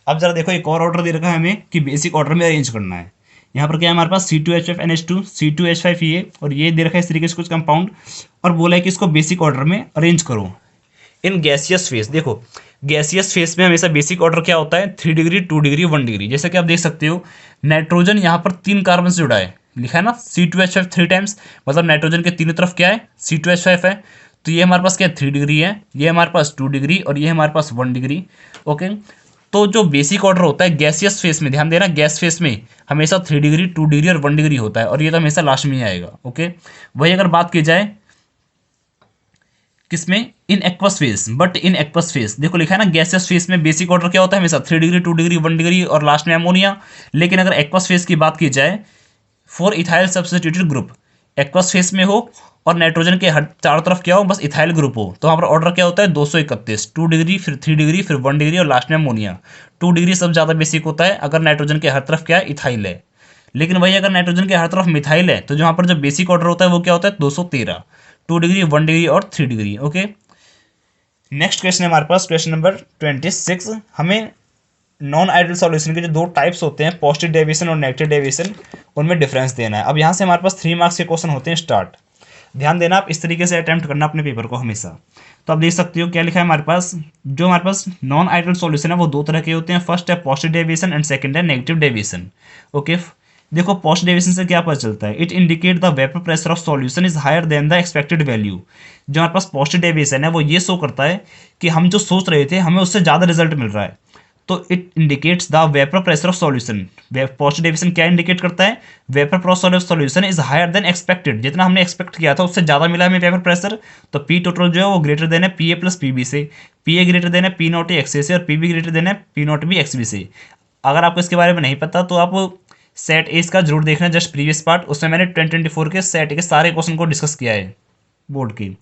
अब जरा देखो एक और ऑर्डर दे रखा है हमें कि बेसिक ऑर्डर में अरेंज करना है। यहाँ पर क्या है हमारे पास C2H5NH2 C2H5 और ये दे रखा है इस तरीके से कुछ कंपाउंड, और बोला है कि इसको बेसिक ऑर्डर में अरेंज करो इन गैसियस फेस। देखो गैसियस फेस में हमेशा बेसिक ऑर्डर क्या होता है, 3 डिग्री 2 डिग्री 1 डिग्री। जैसे कि आप देख सकते हो नाइट्रोजन यहाँ पर 3 कार्बन से जुड़ा है, लिखा है ना C2H5 3 टाइम्स, मतलब नाइट्रोजन के तीनों तरफ क्या है, C2H5 है। तो ये हमारे पास क्या 3 डिग्री है, ये हमारे पास 2 डिग्री और ये हमारे पास 1 डिग्री। ओके, तो जो बेसिक ऑर्डर होता है गैसियस फेस में, ध्यान देना गैस फेस में हमेशा 3 डिग्री 2 डिग्री और 1 डिग्री होता है, और ये तो हमेशा लास्ट में ही आएगा। ओके, वही अगर बात की जाए किसमें, in aqueous face, but in aqueous face देखो लिखा है ना गैसियस फेस में बेसिक ऑर्डर क्या होता है हमेशा 3 डिग्री 2 डिग्री 1 डिग्री और लास्ट में अमोनिया। लेकिन अगर एक्वस फेस की बात की जाए, for ethyl substituted group, aqueous face में हो और नाइट्रोजन के हर चारों तरफ क्या हो, बस इथाइल ग्रुप हो, तो वहाँ पर ऑर्डर क्या होता है 231, 2 डिग्री फिर 3 डिग्री फिर 1 डिग्री और लास्ट में अमोनिया। 2 डिग्री सब ज़्यादा बेसिक होता है अगर नाइट्रोजन के हर तरफ क्या है, इथाइल है। लेकिन वही अगर नाइट्रोजन के हर तरफ मिथाइल है तो जहाँ पर जो बेसिक ऑर्डर होता है वो क्या होता है 213, 2 डिग्री 1 डिग्री और 3 डिग्री। ओके, नेक्स्ट क्वेश्चन है हमारे पास क्वेश्चन नंबर 26। हमें नॉन आइडियल सॉल्यूशन के जो 2 टाइप्स होते हैं, पॉजिटिव डेविएशन और नेगेटिव डेविएशन, उनमें डिफरेंस देना है। अब यहाँ से हमारे पास 3 मार्क्स के क्वेश्चन होते हैं स्टार्ट। ध्यान देना, आप इस तरीके से अटेम्प्ट करना अपने पेपर को हमेशा। तो आप देख सकते हो क्या लिखा है हमारे पास, जो हमारे पास नॉन आइडियल सॉल्यूशन है वो 2 तरह के होते हैं। फर्स्ट है पॉजिटिव डेविएशन एंड सेकंड है नेगेटिव डेविएशन। ओके, देखो पॉजिटिव डेविएशन से क्या पता चलता है, it indicate the vapour pressure of solution is higher than the expected value. जो हमारे पास पॉजिटिव डेविएशन है वो ये शो करता है कि हम जो सोच रहे थे हमें उससे ज़्यादा रिजल्ट मिल रहा है। तो it indicates the vapour pressure of solution. Positive deviation क्या इंडिकेट करता है, vapour pressure of solution is higher than expected, जितना हमने एक्सपेक्ट किया था उससे ज़्यादा मिला हमें वेपर प्रेशर। तो पी टोटल जो है वो ग्रेटर देन है PA प्लस PB से, PA ग्रेटर देन है P नॉट XA से और PB ग्रेटर देन है P नॉट B XB से। अगर आपको इसके बारे में नहीं पता तो आप सेट ए का जरूर देखना, जस्ट प्रीवियस पार्ट, उसमें मैंने 2024 के सेट के सारे क्वेश्चन को डिस्कस किया है बोर्ड की।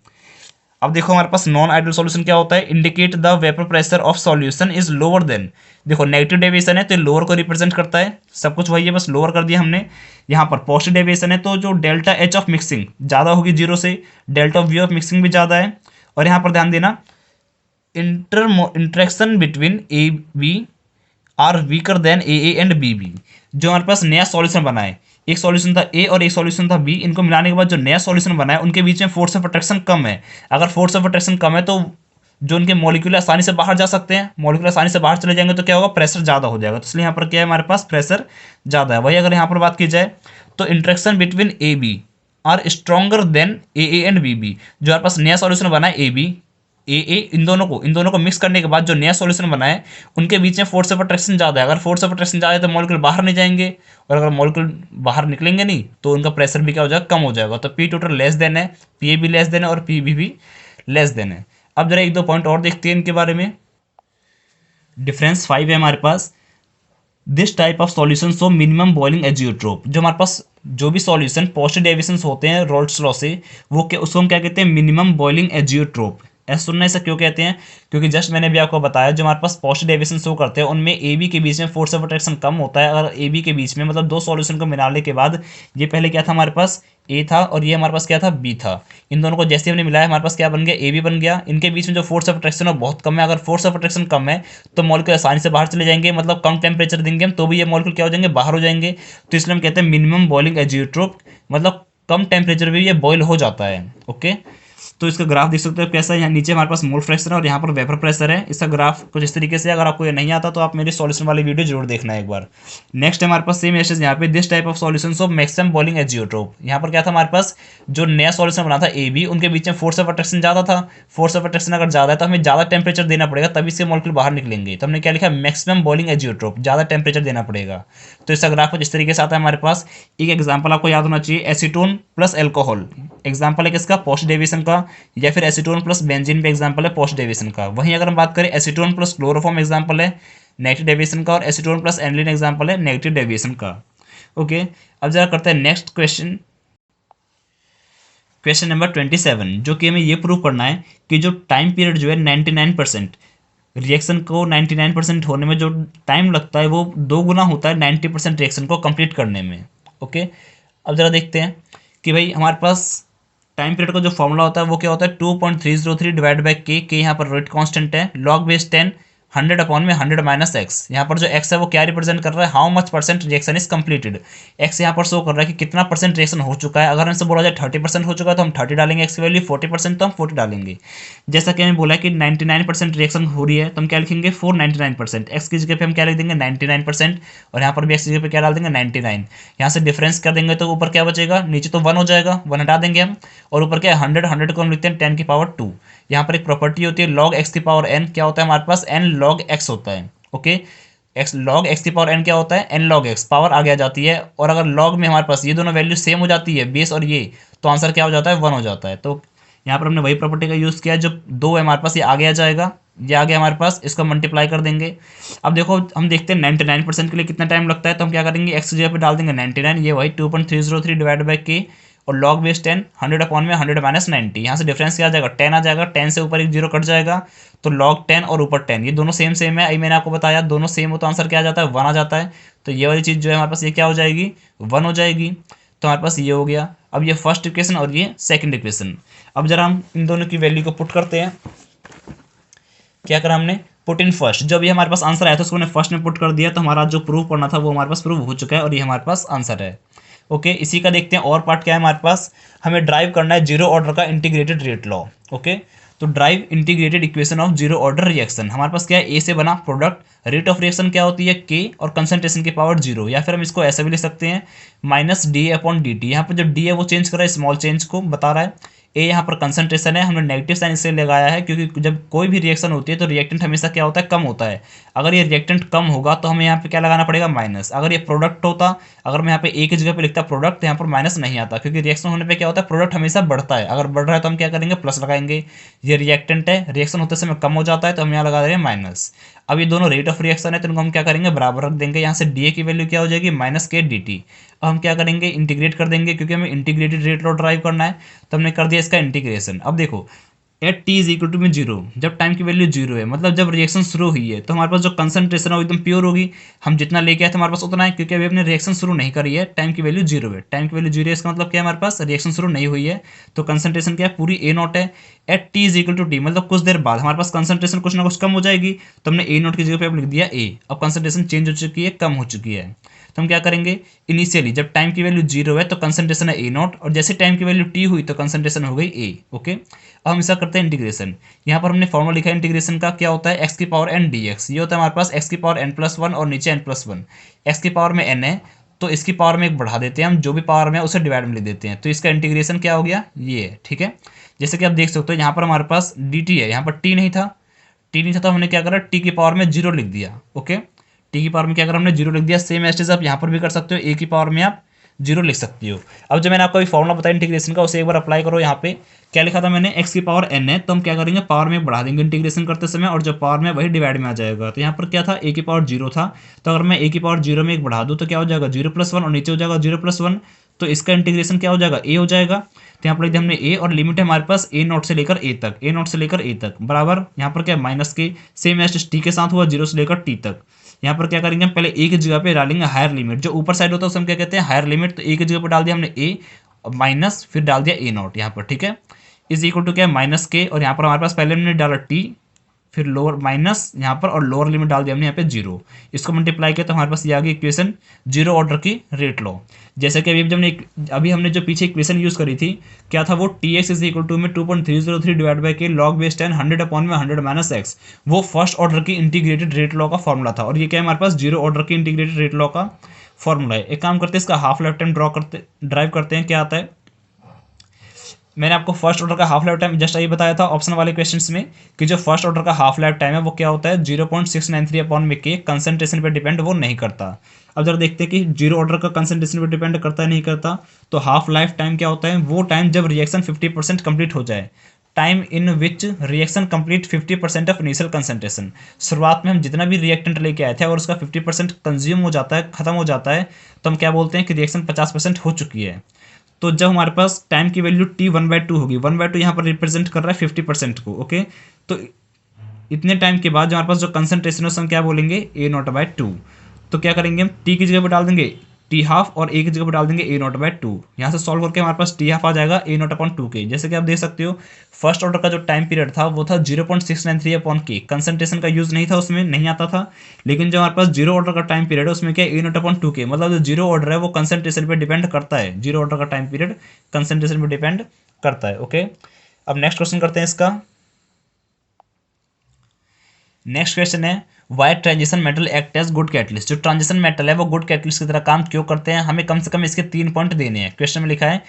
अब देखो हमारे पास नॉन आइडियल सॉल्यूशन क्या होता है, indicate the vapour pressure of solution is lower than. देखो नेगेटिव डेविएशन है तो लोअर को रिप्रेजेंट करता है, सब कुछ वही है बस लोअर कर दिया हमने। यहाँ पर पॉजिटिव डेविएशन है तो जो डेल्टा H ऑफ मिक्सिंग ज़्यादा होगी 0 से, डेल्टा V ऑफ मिक्सिंग भी ज़्यादा है। और यहाँ पर ध्यान देना interaction between AB are weaker than AA and BB। जो हमारे पास नया सॉल्यूशन बना है, एक सॉल्यूशन था A और एक सॉल्यूशन था B, इनको मिलाने के बाद जो नया सॉल्यूशन बना है उनके बीच में फोर्स ऑफ अट्रैक्शन कम है। अगर फोर्स ऑफ अट्रैक्शन कम है तो जो उनके मॉलिक्यूल आसानी से बाहर जा सकते हैं, मॉलिक्यूल आसानी से बाहर चले जाएंगे तो क्या होगा, प्रेशर ज़्यादा हो जाएगा। तो इसलिए यहाँ पर क्या है हमारे पास प्रेशर ज़्यादा है। वही अगर यहाँ पर बात की जाए तो interaction between AB are stronger than AA and BB। जो हमारे पास नया सॉल्यूशन बना है AB AA, इन दोनों को मिक्स करने के बाद जो नया सॉल्यूशन बना है उनके बीच में फोर्स ऑफ अट्रैक्शन ज़्यादा है। अगर फोर्स ऑफ अट्रैक्शन ज़्यादा है तो मॉलिक्यूल बाहर नहीं जाएंगे, और अगर मॉलिक्यूल बाहर निकलेंगे नहीं तो उनका प्रेशर भी क्या हो जाएगा, कम हो जाएगा। तो P टोटल लेस देन है, PA भी लेस देन है और PB भी लेस देन है। अब जरा 1-2 पॉइंट और देखते हैं इनके बारे में। डिफरेंस 5 है हमारे पास, this type of solution so minimum boiling azeotrope. जो हमारे पास जो भी सॉल्यूशन पॉजिटिव डेविएशन होते हैं रॉल्ट्स लॉ से, वो क्या उसको हम क्या कहते हैं, मिनिमम बॉइलिंग एजियोट्रोप। ऐसा सुनना, ऐसा क्यों कहते हैं, क्योंकि जस्ट मैंने भी आपको बताया जो हमारे पास पॉजिटिव डेविएशन शो करते हैं उनमें AB के बीच में फोर्स ऑफ अट्रैक्शन कम होता है। अगर AB के बीच में मतलब 2 सॉल्यूशन को मिलाने के बाद, ये पहले क्या था हमारे पास A था और ये हमारे पास क्या था B था, इन दोनों को जैसे हमने मिलाया हमारे पास क्या बन गया, AB बन गया। इनके बीच में जो फोर्स ऑफ अट्रैक्शन है बहुत कम है। अगर फोर्स ऑफ अट्रैक्शन कम है तो मॉलिक्यूल आसानी से बाहर चले जाएंगे, मतलब कम टेम्परेचर देंगे हम तो भी ये मॉलिक्यूल क्या हो जाएंगे, बाहर हो जाएंगे। तो इसलिए हम कहते हैं मिनिमम बॉइलिंग एजियोट्रोप, मतलब कम टेम्परेचर भी ये बॉयल हो जाता है। ओके, तो इसका ग्राफ देख सकते हो कैसा है। यहाँ नीचे हमारे पास मोल फ्रैक्शन है और यहाँ पर वेपर प्रेशर है। इसका ग्राफ कुछ इस तरीके से, अगर आपको ये नहीं आता तो आप मेरी सॉल्यूशन वाली वीडियो जरूर देखना एक बार। नेक्स्ट हमारे पास सेम एसेज यहाँ पे, this type of solutions of maximum boiling azeotrope. यहाँ पर क्या था हमारे पास, जो नया सॉल्यूशन बना था ए बी, उनके बीच में फोर्स ऑफ अट्रैक्शन ज़्यादा था। फोर्स ऑफ अट्रैक्शन अगर ज़्यादा है तो हमें ज़्यादा टेम्परेचर देना पड़ेगा, तभी इसके मॉलिक्यूल बाहर निकलेंगे। तो हमने क्या लिखा, मैक्सिमम बॉइलिंग एजियोट्रोप, ज़्यादा टेम्परेचर देना पड़ेगा। तो इसका ग्राफ कुछ इस तरीके से आता है हमारे पास। एक एग्जाम्पल आपको याद होना चाहिए, एसीटोन प्लस एल्कोहल, एग्जाम्पल है किसका, पोस्ट डेविएशन का, या फिर एसीटोन प्लस बेंजीन पे एग्जाम्पल है पोस्ट डेविएशन का। वहीं अगर हम बात करें एसीटोन प्लस क्लोरोफॉर्म एग्जाम्पल है नेगेटिव डेविएशन का, और एसीटोन प्लस एनिलीन एग्जाम्पल है नेगेटिव डेविएशन का। ओके, अब जरा करते हैं नेक्स्ट क्वेश्चन, क्वेश्चन नंबर 27, जो कि हमें ये प्रूव करना है कि जो टाइम पीरियड जो है 99%, रिएक्शन को 99% होने में जो टाइम लगता है वो 2 गुना होता है 90% रिएक्शन को कंप्लीट करने में। ओके, अब जरा देखते हैं कि भाई हमारे पास टाइम पीरियड का जो फॉर्मूला होता है वो क्या होता है, 2.303 डिवाइड बाई के यहाँ पर रेट कांस्टेंट है, लॉग बेस 10, 100 अपॉन में 100 माइनस एक्स। यहाँ पर जो एक्स है वो क्या रिप्रेजेंट कर रहा है, how much percent reaction is completed. X यहाँ पर शो कर रहा है कि कितना परसेंट रिएक्शन हो चुका है। अगर हमसे बोला जाए 30% हो चुका है तो हम 30 डालेंगे एक्स की वैल्यू, 40% तो हम 40 डालेंगे। जैसा कि हमें बोला है कि 99% रिएक्शन हो रही है तो हम क्या लिखेंगे 499%, एक्स की जगह पे हम क्या लिख देंगे 99%, और यहाँ पर भी एक्स की जगह पे क्या डाल देंगे 99। यहाँ से डिफरेंस कर देंगे तो ऊपर क्या बचेगा, नीचे तो 1 हो जाएगा, 1 हटा देंगे हम, और ऊपर क्या है 100, 100 को हम लिखते हैं 10 की पावर 2। यहाँ पर एक प्रॉपर्टी होती है लॉग एक्स की पावर एन, क्या होता है हमारे पास एन लॉग एक्स होता है। ओके, एक्स लॉग एक्स की पावर एन क्या होता है, एन लॉग एक्स, पावर आगे आ जाती है, और अगर लॉग में हमारे पास ये दोनों वैल्यू सेम हो जाती है बेस और ये, तो आंसर क्या हो जाता है 1 हो जाता है। तो यहाँ पर हमने वही प्रॉपर्टी का यूज़ किया, जो 2 है हमारे पास ये आगे आ जाएगा, ये आगे हमारे पास, इसको मल्टीप्लाई कर देंगे। अब देखो हम देखते हैं 99% के लिए कितना टाइम लगता है, तो हम क्या करेंगे एक्स की जगह पे डाल देंगे 99, ये वही 2.303 डिवाइड बाई के, और लॉग बेस 10, 100 अपॉन में 100 माइनस 90। यहाँ से डिफरेंस क्या आ जाएगा, 10 आ जाएगा, 10 से ऊपर एक जीरो कट जाएगा, तो लॉग 10 और ऊपर 10, ये दोनों सेम सेम है। अभी मैंने आपको बताया दोनों सेम हो तो आंसर क्या आ जाता है 1 आ जाता है। तो ये वाली चीज़ जो है हमारे पास ये क्या हो जाएगी 1 हो जाएगी। तो हमारे पास ये हो गया। अब ये फर्स्ट इक्वेशन और ये सेकंड इक्वेशन। अब जरा हम इन दोनों की वैल्यू को पुट करते हैं। क्या करा हमने, पुट इन फर्स्ट, जब ये हमारे पास आंसर आया था उसको हमने फर्स्ट में पुट कर दिया, तो हमारा जो प्रूव करना था वो हमारे पास प्रूव हो चुका है, और ये हमारे पास आंसर है। ओके, इसी का देखते हैं और पार्ट क्या है हमारे पास। हमें ड्राइव करना है जीरो ऑर्डर का इंटीग्रेटेड रेट लॉ। ओके, तो drive integrated equation of zero order reaction. हमारे पास क्या है, ए से बना प्रोडक्ट, रेट ऑफ रिएक्शन क्या होती है के, और कंसंट्रेशन की पावर 0, या फिर हम इसको ऐसा भी लिख सकते हैं minus D upon D T. यहाँ पर जो डी है वो चेंज कर रहा है, स्मॉल चेंज को बता रहा है। ए यहाँ पर कंसंट्रेशन है, हमने नेगेटिव साइन इसलिए लगाया है क्योंकि जब कोई भी रिएक्शन होती है तो रिएक्टेंट हमेशा क्या होता है, कम होता है। अगर ये रिएक्टेंट कम होगा तो हमें यहाँ पे क्या लगाना पड़ेगा माइनस। अगर ये प्रोडक्ट होता, अगर मैं यहाँ पे ए की जगह पे लिखता प्रोडक्ट, तो यहाँ पर माइनस नहीं आता, क्योंकि रिएक्शन होने पे क्या होता है प्रोडक्ट हमेशा बढ़ता है, अगर बढ़ रहा है तो हम क्या करेंगे प्लस लगाएंगे। ये रिएक्टेंट है, रिएक्शन होते समय कम हो जाता है तो हम यहाँ लगा देंगे माइनस। अब ये दोनों रेट ऑफ रिएक्शन है तो इनको हम क्या करेंगे बराबर रख देंगे। यहाँ से डी ए की वैल्यू क्या हो जाएगी माइनस के डी टी। अब हम क्या करेंगे इंटीग्रेट कर देंगे, क्योंकि हमें इंटीग्रेटेड रेट लॉ ड्राइव करना है, तो हमने कर दिया इसका इंटीग्रेशन। अब देखो at T is equal to में 0, जब टाइम की वैल्यू 0 है, मतलब जब रिएक्शन शुरू हुई है, तो हमारे पास जो कंसंट्रेशन है वो एकदम प्योर होगी। हम जितना लेके आए तो हमारे पास उतना है, क्योंकि अभी हमने रिएक्शन शुरू नहीं करी है, टाइम की वैल्यू 0 है। टाइम की वैल्यू 0 है, इसका मतलब क्या है हमारे पास रिएक्शन शुरू नहीं हुई है, तो कंसंट्रेशन क्या है पूरी ए नॉट है। At T is equal to T, मतलब कुछ देर बाद हमारे पास कंसंट्रेशन कुछ ना कुछ कम हो जाएगी, तो हमने ए नॉट की जगह पे अब लिख दिया ए। अब कंसंट्रेशन चेंज हो चुकी है, कम हो चुकी है, तो हम क्या करेंगे इनिशियली जब टाइम की वैल्यू 0 है तो कंसंट्रेशन है ए नॉट, और जैसे टाइम की वैल्यू टी हुई तो कंसंट्रेशन हो गई ए। ओके, अब हम इसका करते हैं इंटीग्रेशन। यहाँ पर हमने फॉर्मूला लिखा है इंटीग्रेशन का, क्या होता है एक्स की पावर एन डी एक्स। ये होता है हमारे पास एक्स की पावर एन प्लस 1 और नीचे एन प्लस 1। एक्स की पावर में एन है तो इसकी पावर में एक बढ़ा देते हैं हम, जो भी पावर में है उसे डिवाइड में लिख देते हैं, तो इसका इंटीग्रेशन क्या हो गया ये है। ठीक है, जैसे कि आप देख सकते हो यहाँ पर हमारे पास डी टी है, यहाँ पर टी नहीं था, टी नहीं था तो हमने क्या करा टी की पावर में 0 लिख दिया। ओके, टी की पावर में क्या करा हमने 0 लिख दिया। सेम एस्टेज आप यहाँ पर भी कर सकते हो, ए की पावर में आप 0 लिख सकती हो। अब जो मैंने आपको अभी फॉर्मूला बताया इंटीग्रेशन का उसे एक बार अप्लाई करो। यहाँ पे क्या लिखा था मैंने एक्स की पावर एन है, तो हम क्या करेंगे पावर में बढ़ा देंगे इंटीग्रेशन करते समय, और जो पावर में वही डिवाइड में आ जाएगा। तो यहाँ पर क्या था ए की पावर 0 था, तो अगर मैं ए की पावर 0 में एक बढ़ा दूँ तो क्या हो जाएगा 0 + 1, और नीचे हो जाएगा 0 + 1, तो इसका इंटीग्रेशन क्या हो जाएगा ए हो जाएगा। तो यहाँ पर लिख दिया हमने ए, और लिमिट है हमारे पास ए नॉट से लेकर ए तक, ए नॉट से लेकर ए तक बराबर। यहाँ पर क्या माइनस के सेम एस टी के साथ हुआ 0 से लेकर टी तक। यहाँ पर क्या करेंगे हम पहले ए की जगह पे डालेंगे हायर लिमिट, जो ऊपर साइड होता है उसे हम क्या कहते हैं हायर लिमिट। तो ए की जगह पर डाल दिया हमने ए माइनस, फिर डाल दिया ए नॉट यहाँ पर। ठीक है, इज इक्वल टू क्या है माइनस के, और यहाँ पर हमारे पास पहले हमने डाला टी, फिर लोअर माइनस यहाँ पर और लोअर लिमिट डाल दिया हमने यहाँ पे 0। इसको मल्टीप्लाई किया तो हमारे पास ये आ गई इक्वेशन जीरो ऑर्डर की रेट लॉ। जैसे कि अभी हमने जो पीछे इक्वेशन यूज़ करी थी क्या था वो Tx इज इक्वल टू में 2.303 डिवाइड बाई के लॉग बेस 10 100 अपॉन में 100 माइनस एक्स, वो फर्स्ट ऑर्डर की इंटीग्रेटेड रेट लॉ का फॉर्मूला था। और ये क्या है हमारे पास जीरो ऑर्डर की इंटीग्रेटेड रेट लॉ का फॉर्मूला है। एक काम करते हैं इसका हाफ लाइफ टाइम ड्राइव करते हैं क्या आता है। मैंने आपको फर्स्ट ऑर्डर का हाफ लाइफ टाइम जस्ट अभी बताया था ऑप्शन वाले क्वेश्चंस में कि जो फर्स्ट ऑर्डर का हाफ लाइफ टाइम है वो क्या होता है 0.693 अपॉन में के, कंसंट्रेशन पे डिपेंड वो नहीं करता। अब जब देखते हैं कि जीरो ऑर्डर का कंसंट्रेशन पे डिपेंड करता है नहीं करता, तो हाफ लाइफ टाइम क्या होता है वो टाइम जब रिएक्शन 50% कंप्लीट हो जाए, time in which reaction complete 50% of initial concentration. शुरुआत में हम जितना भी रिएक्टेंट लेके आए थे और उसका 50% कंज्यूम हो जाता है, खत्म हो जाता है, तो हम क्या बोलते हैं कि रिएक्शन 50% हो चुकी है। तो जब हमारे पास टाइम की वैल्यू t 1/2 होगी, 1/2 यहाँ पर रिप्रेजेंट कर रहा है 50% को। ओके, तो इतने टाइम के बाद जो हमारे पास जो कंसंट्रेशन है हम क्या बोलेंगे A0/2। तो क्या करेंगे हम t की जगह पर डाल देंगे t हाफ और a की जगह पर डाल देंगे A0/2। यहाँ से सॉल्व करके हमारे पास t हाफ आ जाएगा A0/2 के। जैसे कि आप देख सकते हो फर्स्ट ऑर्डर का जो टाइम पीरियड था वो था 0.693 अपॉन के, कंसंट्रेशन का यूज नहीं था उसमें, नहीं आता था। लेकिन जो हमारे पास जीरो ऑर्डर का टाइम पीरियड है उसमें क्या A0/2 के, मतलब जो जीरो ऑर्डर है वो कंसंट्रेशन पे डिपेंड करता है। जीरो ऑर्डर का टाइम पीरियड कंसंट्रेशन पे डिपेंड करता है। ओके, अब नेक्स्ट क्वेश्चन करते हैं इसका। नेक्स्ट क्वेश्चन है why transition metal act as good catalyst. जो ट्रांजिशन मेटल है वो गुड कैटलिस्ट की तरह काम क्यों करते हैं, हमें कम से कम इसके 3 पॉइंट देने हैं। क्वेश्चन में लिखा है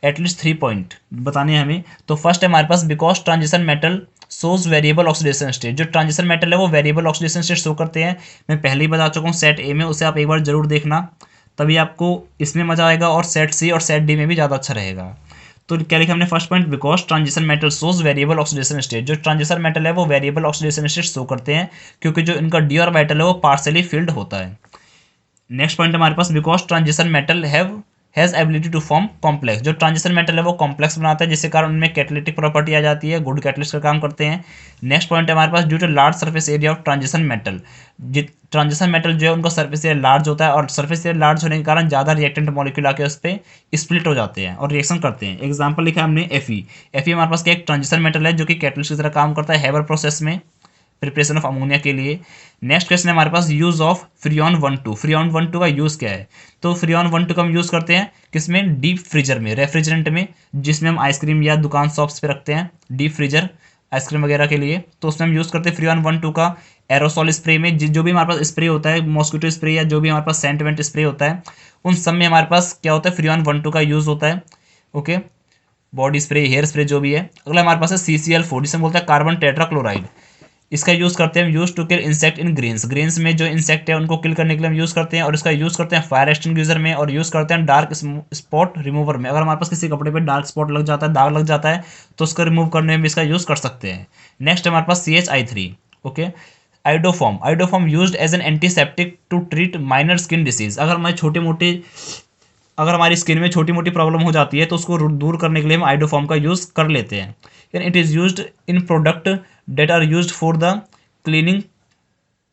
एटलीस्ट 3 पॉइंट बताने हैं हमें। तो फर्स्ट है हमारे पास because transition metal shows variable oxidation state. जो ट्रांजिशन मेटल है वो वेरिएबल ऑक्सीडेशन स्टेट शो करते हैं। मैं पहले ही बता चुका हूँ सेट ए में, उसे आप एक बार जरूर देखना, तभी आपको इसमें मजा आएगा और सेट सी और सेट डी में भी ज़्यादा अच्छा रहेगा। तो क्या लिखा हमने first point because transition metal shows variable oxidation state. जो ट्रांजिशन मेटल है वो वेरिएबल ऑक्सीडेशन स्टेट शो करते हैं क्योंकि जो इनका डी ऑर्बिटल है वो पार्शियली फिल्ड होता है। नेक्स्ट पॉइंट हमारे पास because transition metal has ability to form complex. जो ट्रांजिशन मेटल है वो कॉम्प्लेक्स बनाता है जिसके कारण उनमें कैटालिटिक प्रॉपर्टी आ जाती है, गुड कैटलिस्ट का काम करते हैं। नेक्स्ट पॉइंट है हमारे पास due to large surface area of transition metal. Transition metal जो है उनका सर्फेस एरिया लार्ज होता है और सर्फेस एरिया लार्ज होने के कारण ज़्यादा रिएक्टेंट मॉलिक्यूल आके उस पर स्प्लिट हो जाते हैं और रिएक्शन करते हैं। एग्जाम्पल लिखा है हमने Fe। Fe हमारे पास क्या एक ट्रांजिशन मेटल है जो कि कैटलिस्ट की तरह काम करता है हेबर प्रोसेस में, प्रिपरेशन ऑफ अमोनिया के लिए। नेक्स्ट क्वेश्चन है हमारे पास यूज ऑफ फ्रीऑन 1,2। फ्रीऑन 1,2 का यूज क्या है, तो फ्रीऑन 1,2 का हम यूज करते हैं किसमें, डीप फ्रीजर में, रेफ्रिजरेंट में, जिसमें हम आइसक्रीम या दुकान शॉप्स पे रखते हैं डीप फ्रीजर आइसक्रीम वगैरह के लिए, तो उसमें हम यूज करते हैं फ्रीऑन 1,2 का। एरोसॉल स्प्रे में जो भी हमारे पास स्प्रे होता है, मॉस्किटो स्प्रे या जो भी हमारे पास सेंटमेंट स्प्रे होता है, उन सब में हमारे पास क्या होता है फ्रीऑन 1,2 का यूज होता है। Okay, body spray, hair spray जो भी है। अगला हमारे पास है CCl4 जिसे बोलता है कार्बन टेट्राक्लोराइड। इसका यूज करते हैं हम use to kill insect in grains. Grains में जो इंसेक्ट है उनको किल करने के लिए हम यूज करते हैं और इसका यूज करते हैं फायर एक्सटिंग्विशर में और यूज करते हैं डार्क स्पॉट रिमूवर में। अगर हमारे पास किसी कपड़े पे डार्क स्पॉट लग जाता है, दाग लग जाता है, तो उसको रिमूव करने में भी इसका यूज कर सकते हैं। नेक्स्ट हमारे पास CHI3। Okay, iodoform used as an antiseptic to treat minor skin disease. अगर हमारी स्किन में छोटी मोटी प्रॉब्लम हो जाती है तो उसको दूर करने के लिए हम आइडोफॉर्म का यूज कर लेते हैं। And it is used in product that are used for the cleaning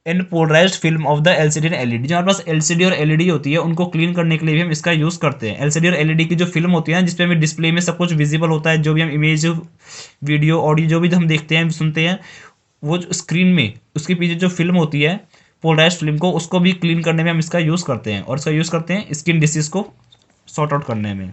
and polarised film of the LCD and LED। जो हमारे पास LCD और LED होती है उनको क्लीन करने के लिए भी हम इसका यूज करते हैं। LCD और LED की जो फिल्म होती है ना, जिसपे हमें डिस्प्ले में सब कुछ विजिबल होता है, जो भी हम इमेज, वीडियो, ऑडियो जो भी हम देखते हैं सुनते हैं, वो स्क्रीन में उसके पीछे जो फिल्म होती है पोलराइज्ड फिल्म को, उसको भी क्लीन करने में हम इसका यूज करते हैं और इसका यूज करते हैं स्किन डिसीज को सॉर्ट आउट करने में।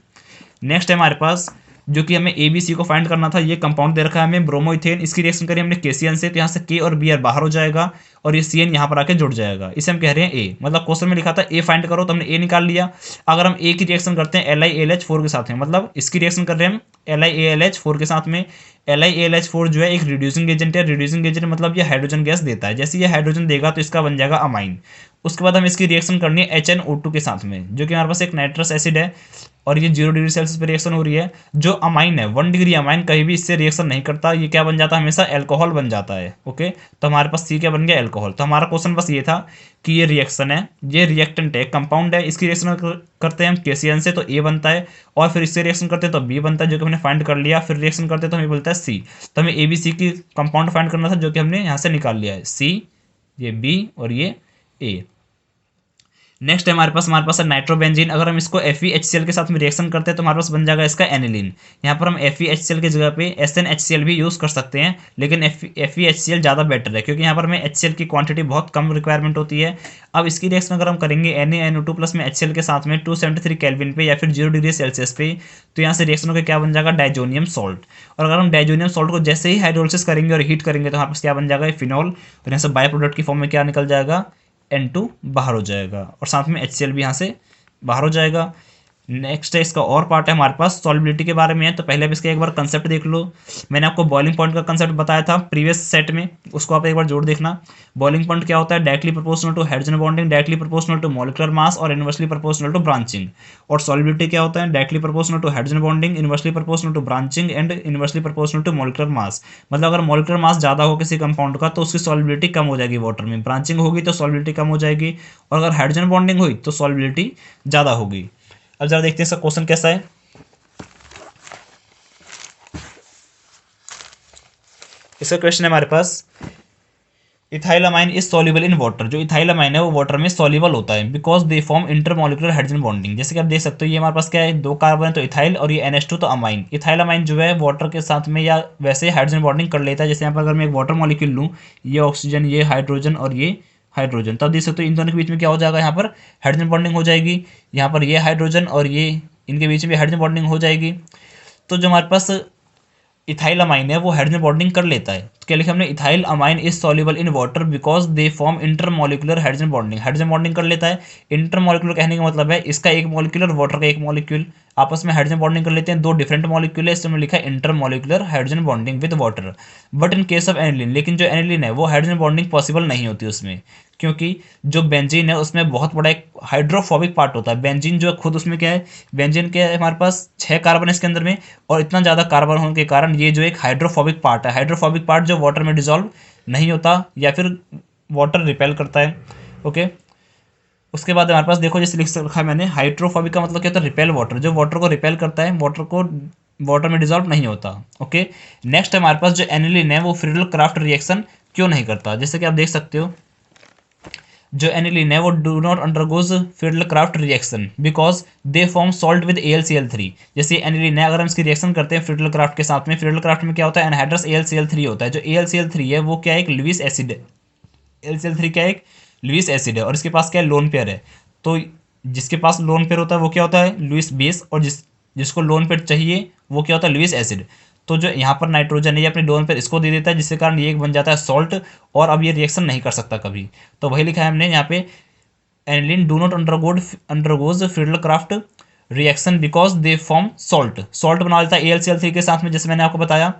नेक्स्ट है हमारे पास जो कि हमें ABC को फाइंड करना था, ये कंपाउंड दे रखा है हमें ब्रोमोइथेन। इसकी रिएक्शन करी हमने KCN से, तो यहाँ से K और Br बाहर हो जाएगा और ये CN यहाँ पर आके जुड़ जाएगा। इसे हम कह रहे हैं A। मतलब क्वेश्चन में लिखा था A फाइंड करो, तो हमने A निकाल लिया। अगर हम A की रिएक्शन करते हैं LiAlH4 के साथ में, मतलब इसकी रिएक्शन कर रहे हैं हम LiAlH4 के साथ में। LiAlH4 जो है एक रिड्यूसिंग एजेंट है। रिड्यूसिंग एजेंट मतलब ये हाइड्रोजन गैस देता है। जैसे ये हाइड्रोजन देगा तो इसका बन जाएगा अमाइन। उसके बाद हम इसकी रिएक्शन करनी है HNO2 के साथ में, जो कि हमारे पास एक नाइट्रस एसिड है और ये 0 डिग्री सेल्सियस पर रिएक्शन हो रही है। जो अमाइन है 1 डिग्री अमाइन कहीं भी इससे रिएक्शन नहीं करता, ये क्या बन जाता है हमेशा एल्कोहल बन जाता है। ओके, तो हमारे पास C क्या बन गया एल्कोहल। तो हमारा क्वेश्चन बस ये था कि ये रिएक्शन है, ये रिएक्टेंट है, कंपाउंड है, इसकी रिएक्शन करते हैं हम KCN से तो A बनता है और फिर इससे रिएक्शन करते हैं तो B बनता है, जो कि हमने फाइंड कर लिया। फिर रिएक्शन करते हैं तो हमें बोलता है C। तो हमें ABC की कंपाउंड फाइंड करना था, जो कि हमने यहाँ से निकाल लिया है, C, ये B और ये A। नेक्स्ट है हमारे पास है नाइट्रोबेंजीन। अगर हम इसको FeHCl के साथ में रिएक्शन करते हैं तो हमारे पास बन जाएगा इसका एनिलीन। यहाँ पर हम FeHCl की जगह पे SnHCl भी यूज़ कर सकते हैं, लेकिन FeHCl ज़्यादा बेटर है क्योंकि यहाँ पर हमें HCl की क्वांटिटी बहुत कम रिक्वायरमेंट होती है। अब इसकी रिएक्शन अगर हम करेंगे NaNO2 प्लस में HCl के साथ में 273 केल्विन पे या फिर 0 डिग्री सेल्सियस पे, तो यहाँ से रिएक्शन होकर क्या बन जाएगा, डाइजोनियम सॉल्ट। और अगर हम डाइजोनियम सॉल्ट को जैसे ही हाइड्रोलिसिस करेंगे और हीट करेंगे तो यहाँ पर क्या बन जाएगा, फिनॉल। और यहाँ से बाय प्रोडक्ट की फॉर्म में क्या निकल जाएगा, N2 बाहर हो जाएगा और साथ में HCl भी यहाँ से बाहर हो जाएगा। नेक्स्ट है इसका और पार्ट है हमारे पास सॉल्युबिलिटी के बारे में है। तो पहले आप इसका एक बार कंसेप्ट देख लो। मैंने आपको बॉइलिंग पॉइंट का कंसेप्ट बताया था प्रीवियस सेट में, उसको आप एक बार जोड़ देखना। बॉइलिंग पॉइंट क्या होता है, directly proportional to hydrogen bonding, directly proportional to molecular mass और इनवर्सली प्रोपोर्शनल टू ब्रांचिंग। और सॉल्युबिलिटी क्या होता है, directly proportional to hydrogen bonding, inversely proportional to branching and inversely proportional to molecular mass. मतलब अगर मॉलिक्यूलर मास ज़्यादा हो किसी कंपाउंड का तो उसकी सॉल्युबिलिटी कम हो जाएगी वाटर में, ब्रांचिंग होगी तो सॉल्युबिलिटी कम हो जाएगी, और अगर हाइड्रोजन बॉन्डिंग हुई तो सॉल्युबिलिटी ज़्यादा होगी। अब जरा देखते हैं इसका क्वेश्चन कैसा है। इसका क्वेश्चन है हमारे पास, इथाइलामाइन इज सॉल्युबल इन वाटर। जो इथाइलामाइन है वो वाटर में सॉल्युबल होता है because they form intermolecular hydrogen bonding. जैसे कि आप देख सकते हो ये हमारे पास क्या है, 2 कार्बन है तो इथाइल और ये NH2 तो अमाइन। इथाइलामाइन जो है वाटर के साथ में या वैसे हाइड्रोजन बॉन्डिंग कर लेता है। जैसे यहाँ पर अगर मैं एक वाटर मॉलिक्यूल लूँ, ये ऑक्सीजन, ये हाइड्रोजन और ये हाइड्रोजन, तब देख सकते हो इन दोनों के बीच में क्या हो जाएगा, यहाँ पर हाइड्रोजन बॉन्डिंग हो जाएगी। यहाँ पर ये हाइड्रोजन और ये इनके बीच में हाइड्रोजन बॉन्डिंग हो जाएगी। तो जो हमारे पास इथाइल अमाइन है वो हाइड्रोजन बॉन्डिंग कर लेता है। तो क्या लिखा हमने, ethyl amine is soluble in water because they form intermolecular hydrogen bonding. Hydrogen bonding कर लेता है। इंटरमॉलिक्यूलर कहने का मतलब है इसका एक मॉलिक्यूल और वाटर का एक मॉलिक्यूल आपस में हाइड्रोजन बॉन्डिंग कर लेते हैं। 2 डिफरेंट मॉलिक्यूल है, इसमें हमने लिखा है intermolecular hydrogen bonding with water. But in case of aniline, लेकिन जो एनिलीन है वो हाइड्रोजन बॉन्डिंग पॉसिबल नहीं होती उसमें, क्योंकि जो बेंजीन है उसमें बहुत बड़ा एक हाइड्रोफोबिक पार्ट होता है। बेंजीन जो खुद उसमें क्या है, बेंजीन के हमारे पास 6 कार्बन है इसके अंदर में, और इतना ज़्यादा कार्बन होने के कारण ये जो एक हाइड्रोफोबिक पार्ट है, हाइड्रोफोबिक पार्ट जो वाटर में डिजॉल्व नहीं होता या फिर वाटर रिपेल करता है। ओके, उसके बाद हमारे पास देखो जैसे लिख रखा है मैंने, हाइड्रोफोबिक का मतलब क्या होता है, रिपेल वाटर, जो वाटर को रिपेल करता है, वाटर को वाटर में डिजॉल्व नहीं होता। ओके, नेक्स्ट हमारे पास जो एनिलीन है वो फ्रीडल क्राफ्ट रिएक्शन क्यों नहीं करता। जैसे कि आप देख सकते हो जो एनिलीन है वो do not undergoes Friedel Crafts reaction because they form salt with AlCl3। जैसे एनिलीन है, अगर हम इसकी रिएक्शन करते हैं फ्रीडल क्राफ्ट के साथ में, फ्रीडल क्राफ्ट में क्या होता है, एनहाइड्रस AlCl3 होता है। जो AlCl3 है वो क्या है, एक लुईस एसिड है। AlCl3 क्या है, एक लुईस एसिड है, और इसके पास क्या है, लोन पेयर है। तो जिसके पास लोन पेयर होता है वो क्या होता है, लुईस बेस, और जिसको लोन पेयर चाहिए वो क्या होता है, लुईस एसिड। तो जो यहाँ पर नाइट्रोजन है ये अपने लोन पेयर इसको दे देता है, जिसके कारण ये एक बन जाता है सॉल्ट, और अब ये रिएक्शन नहीं कर सकता कभी। तो वही लिखा है हमने यहाँ पे, aniline do not undergoes Friedel Crafts reaction because they form salt. Salt बना लेता है AlCl3 के साथ में, जैसे मैंने आपको बताया।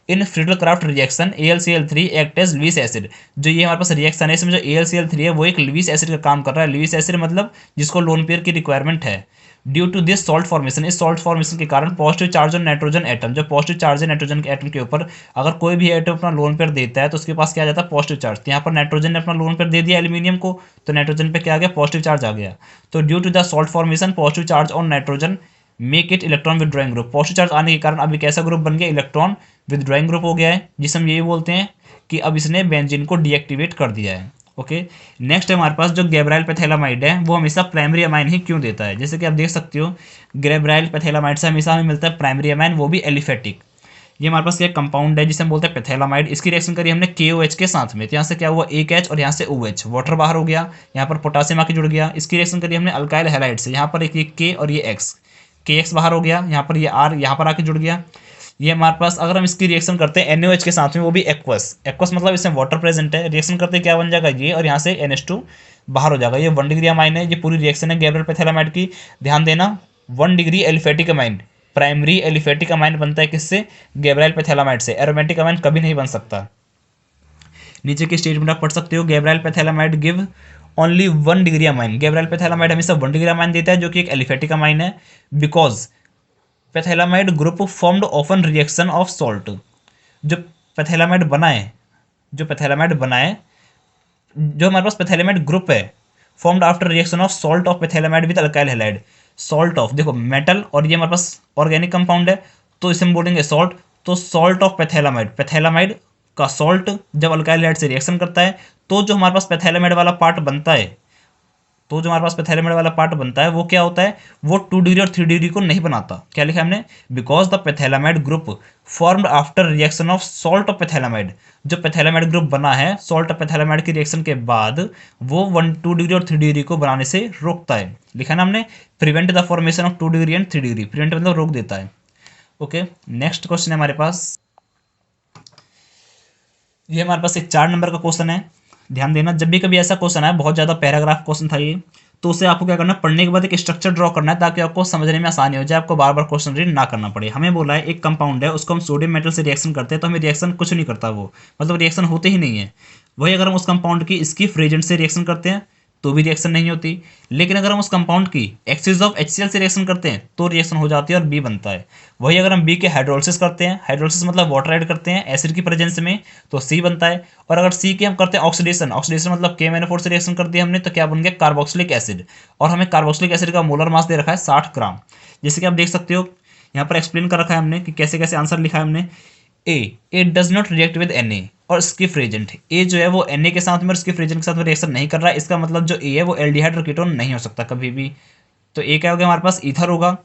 In Friedel Crafts reaction AlCl3 act as Lewis acid. जो ये हमारे पास रिएक्शन है इसमें जो AlCl3 है वो एक लुईस एसिड का काम कर रहा है। लुईस एसिड मतलब जिसको लोन पेयर की रिक्वायरमेंट है। Due to this salt formation, इस सॉल्ट फॉर्मेशन के कारण positive charge on nitrogen atom, जो पॉजिटिव चार्ज है नाइट्रोजन के एटम के ऊपर, अगर कोई भी एटम अपना लोन पेयर देता है तो उसके पास क्या आ जाता है, पॉजिटिव चार्ज। तो यहाँ पर नाइट्रोजन ने अपना लोन पेयर दे दिया एल्यूमिनियम को, तो नाइट्रोजन पे क्या आ गया, पॉजिटिव चार्ज आ गया। तो due to the salt formation positive charge on nitrogen make it electron withdrawing group. Positive charge आने के कारण अब एक ऐसा ग्रुप बन गया, इलेक्ट्रॉन विदड्रॉइंग ग्रुप हो गया है, जिसे हम यही बोलते हैं कि अब इसने बेंजीन को डीएक्टिवेट कर दिया है। ओके, नेक्स्ट है हमारे पास जो गैब्राइल पैथैलामाइड है वो हमेशा प्राइमरी अमाइन ही क्यों देता है। जैसे कि आप देख सकते हो गैब्राइल पैथैलामाइड से हमेशा हमें मिलता है प्राइमरी अमाइन, वो भी एलिफेटिक। ये हमारे पास एक कंपाउंड है जिसे हम बोलते हैं पैथैलामाइड। इसकी रिएक्शन करी हमने KOH के साथ में, तो यहाँ से क्या हुआ, एक H और यहाँ से OH, वाटर बाहर हो गया, यहाँ पर पोटासियम आके जुड़ गया। इसकी रिएक्शन करी हमने अल्काइल हैलाइड से, यहाँ पर एक ये K और ये X, KX बाहर हो गया, यहाँ पर ये R यहाँ पर आके जुड़ गया। ये हमारे पास अगर हम इसकी रिएक्शन करते हैं NaOH के साथ में, वो भी एक्वस, एक्वस मतलब इसमें वाटर प्रेजेंट है, रिएक्शन करते क्या बन जाएगा ये, और यहाँ से NH2 बाहर हो जाएगा। ये 1 डिग्री अमाइन है, ये पूरी रिएक्शन है गैब्रियल पैथैलामाइड की। ध्यान देना 1 degree aliphatic amine, primary aliphatic amine बनता है किससे, गैब्रियल पैथैलामाइड से। एरोमेटिक अमाइन कभी नहीं बन सकता। नीचे की स्टेटमेंट आप पढ़ सकते हो, Gabriel phthalimide give only 1 degree amine. Gabriel phthalimide हमेशा 1 डिग्री अमाइन देता है जो कि एक एलिफेटिक अमाइन है, because phthalimide group formed often reaction of salt. जो पैथैलामाइड बनाए, जो हमारे पास पैथैलामाइड ग्रुप है, formed after reaction of salt of phthalimide with alkyl halide. Salt of, देखो मेटल और ये हमारे पास ऑर्गेनिक कंपाउंड है, तो इसे हम बोलेंगे सॉल्ट। तो सॉल्ट ऑफ पैथैलामाइड, पैथैलामाइड का सॉल्ट जब अल्काइल हैलाइड से रिएक्शन करता है तो जो हमारे पास पैथैलामाइड वाला पार्ट बनता है, तो जो हमारे पास पैथैलेमाइड वाला पार्ट बनता है वो क्या होता है, वो 2 डिग्री और 3 डिग्री को नहीं बनाता। क्या लिखा है हमने, because the phthalimide group formed after reaction of salt of phthalimide, जो पैथैलेमाइड ग्रुप बना है सॉल्ट ऑफ पैथैलेमाइड की रिएक्शन के बाद वो 2 डिग्री और 3 डिग्री को बनाने से रोकता है। लिखा ना हमने, prevent the formation of 2 degree and 3 degree, prevent मतलब रोक देता है। ओके, नेक्स्ट क्वेश्चन है हमारे पास, ये हमारे पास एक 4 नंबर का क्वेश्चन है। ध्यान देना, जब भी कभी ऐसा क्वेश्चन है, बहुत ज़्यादा पैराग्राफ क्वेश्चन था ये, तो उसे आपको क्या करना है, पढ़ने के बाद एक स्ट्रक्चर ड्रॉ करना है ताकि आपको समझने में आसानी हो जाए, आपको बार बार क्वेश्चन रीड ना करना पड़े। हमें बोला है एक कंपाउंड है, उसको हम सोडियम मेटल से रिएक्शन करते हैं तो हमें रिएक्शन कुछ नहीं करता, वो मतलब रिएक्शन होते ही नहीं है। वही अगर हम उस कंपाउंड की इसकी फ्रेजेंट से रिएक्शन करते हैं तो भी रिएक्शन नहीं होती, लेकिन अगर हम उस कंपाउंड की एक्सिस ऑफ HCl से रिएक्शन करते हैं तो रिएक्शन हो जाती है और बी बनता है। वही अगर हम बी के हाइड्रोलिसिस करते हैं, हाइड्रोलिसिस मतलब वाटर ऐड करते हैं एसिड की प्रेजेंस में, तो सी बनता है। और अगर सी के हम करते हैं ऑक्सीडेशन, ऑक्सीडेशन मतलब KMnO4 से रिएक्शन कर दिया हमने तो क्या बन गया, कार्बोक्सिलिक एसिड। और हमें कार्बोक्सिलिक एसिड का मोलर मास दे रखा है 60 ग्राम। जैसे कि आप देख सकते हो यहाँ पर एक्सप्लेन कर रखा है हमने कि कैसे कैसे आंसर लिखा है हमने। A does not react with Na और स्किफ रेजेंट, ए जो है वो Na के साथ में और स्किफ रेजेंट के साथ में रिएक्शन नहीं कर रहा है, इसका मतलब जो ए है वो एल्डिहाइड और कीटोन नहीं हो सकता कभी भी। तो ए क्या होगा हमारे पास, ईथर होगा।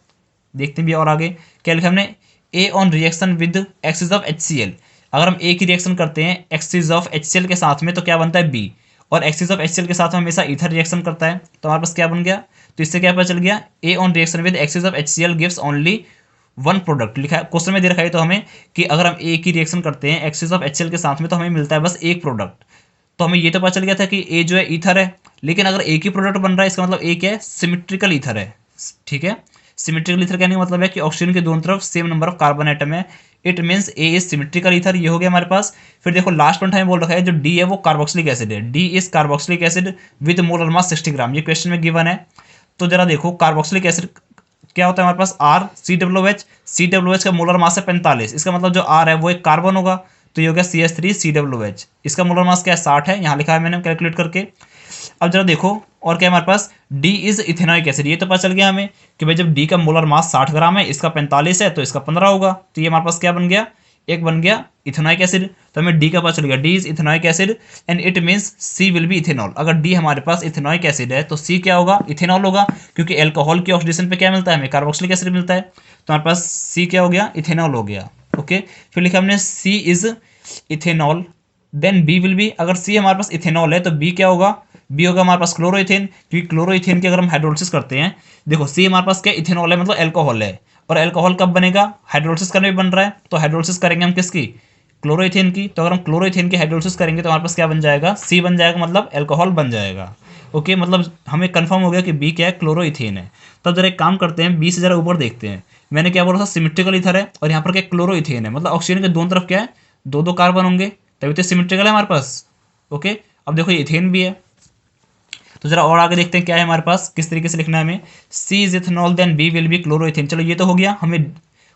देखते हैं भी और आगे क्या लिखा हमने, A on reaction with excess of HCl, अगर हम ए की रिएक्शन करते हैं एक्सिस ऑफ HCl के साथ में तो क्या बनता है बी, और एक्सिस ऑफ HCl के साथ में हमेशा ईथर रिएक्शन करता है तो हमारे पास क्या बन गया, तो इससे क्या पता चल गया, A on reaction with excess of HCl gives only 1 product. लिखा है क्वेश्चन में दे रखा है तो हमें कि अगर हम ए की रिएक्शन करते हैं एक्सिस ऑफ HCl के साथ में तो हमें मिलता है बस एक प्रोडक्ट। तो हमें ये तो पता चल गया था कि ए जो है ईथर है, लेकिन अगर एक ही प्रोडक्ट बन रहा है इसका मतलब ए क्या है, सिमेट्रिकल ईथर है। ठीक है, सिमेट्रिकल ईथर कहने का मतलब है कि ऑक्सीजन के दोनों तरफ same number of carbon atom है, it means A is symmetrical ether. ये हो गया हमारे पास। फिर देखो लास्ट पॉइंट हमें बोल रखा है जो डी है वो कार्बोक्सिलिक एसिड है, D is carboxylic acid with molar mass 60 ग्राम, ये क्वेश्चन में गिवन है। तो जरा देखो कार्बोक्सिलिक एसिड क्या होता है हमारे पास, RCOOH, COOH का मोलर मास है 45, इसका मतलब जो R है वो एक कार्बन होगा तो ये हो गया CH3COOH, इसका मोलर मास क्या है 60 है, यहाँ लिखा है मैंने कैलकुलेट करके। अब जरा देखो और क्या हमारे पास, D इज इथेनॉइक एसिड, ये तो पता चल गया हमें कि भाई जब D का मोलर मास 60 ग्राम है, इसका 45 है तो इसका 15 होगा, तो ये हमारे पास क्या बन गया, एक बन गया इथेनॉइक एसिड। तो हमें डी का पता चल गया, D is ethanoic acid and it means C will be ethanol. अगर डी हमारे पास इथेनॉइक एसिड है तो सी क्या होगा, इथेनॉल होगा, क्योंकि एल्कोहल की ऑक्सीडेशन पे क्या मिलता है हमें, कार्बोक्सिलिक एसिड मिलता है। तो हमारे पास सी क्या हो गया, इथेनॉल हो गया। ओके, फिर लिखा हमने C is ethanol, then B will be, अगर सी हमारे पास इथेनॉल है तो बी क्या होगा, बी होगा हमारे पास क्लोरोइथेन, क्योंकि क्लोरोइथेन की अगर हम हाइड्रोलिसिस करते हैं, देखो सी हमारे पास क्या इथेनॉल है मतलब एल्कोहल है, और एल्कोहल कब बनेगा, हाइड्रोलिसिस करने में बन रहा है, तो हाइड्रोलिसिस करेंगे हम किसकी, क्लोरोइथेन की। तो अगर हम क्लोरोइथेन की हाइड्रोलिसिस करेंगे तो हमारे पास क्या बन जाएगा, सी बन जाएगा, मतलब एल्कोहल बन जाएगा। ओके, मतलब हमें कंफर्म हो गया कि बी क्या है, क्लोरोइथेन है। तब जरा एक काम करते हैं, बी से जरा ऊपर देखते हैं, मैंने क्या बोला था, सिमेट्रिकल ईथर है और यहाँ पर क्या क्लोरोइथेन है, मतलब ऑक्सीजन के दोनों तरफ क्या है, दो दो कार्बन होंगे, तभी तो सिमेट्रिकल है हमारे पास। ओके, अब देखो इथेन भी है, तो जरा और आगे देखते हैं क्या है हमारे पास, किस तरीके से लिखना है हमें, C is ethanol then B will be chloroethane. चलो ये तो हो गया, हमें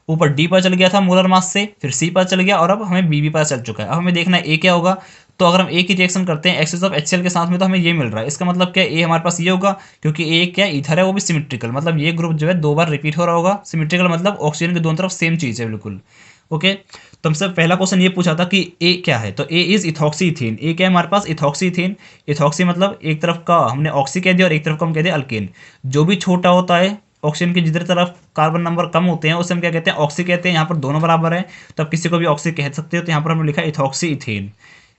ऊपर डी पता चल गया था मोलर मास से, फिर सी पता चल गया और अब हमें बी भी पता चल चुका है। अब हमें देखना है ए क्या होगा, तो अगर हम ए की रिएक्शन करते हैं एक्सिस ऑफ HCl के साथ में तो हमें ये मिल रहा है, इसका मतलब क्या ए हमारे पास ये होगा, क्योंकि ए क्या ईथर है वो भी सिमेट्रिकल, मतलब ये ग्रुप जो है 2 बार रिपीट हो रहा होगा। सिमेट्रिकल मतलब ऑक्सीजन के दोनों तरफ सेम चीज़ है बिल्कुल। ओके, तो हमसे पहला क्वेश्चन ये पूछा था कि ए क्या है, तो ए इज इथॉक्सी इथेन, ए क्या है हमारे पास, इथॉक्सी इथेन। इथॉक्सी मतलब एक तरफ का हमने ऑक्सी कह दिया और एक तरफ का हम कह दिया अल्केन। जो भी छोटा होता है ऑक्सीजन की जिधर तरफ कार्बन नंबर कम होते हैं उसे हम क्या कहते हैं, ऑक्सी कहते हैं। यहाँ पर दोनों बराबर है तो आप किसी को भी ऑक्सी कह सकते हो, तो यहाँ पर हमने लिखा इथॉक्सी इथेन,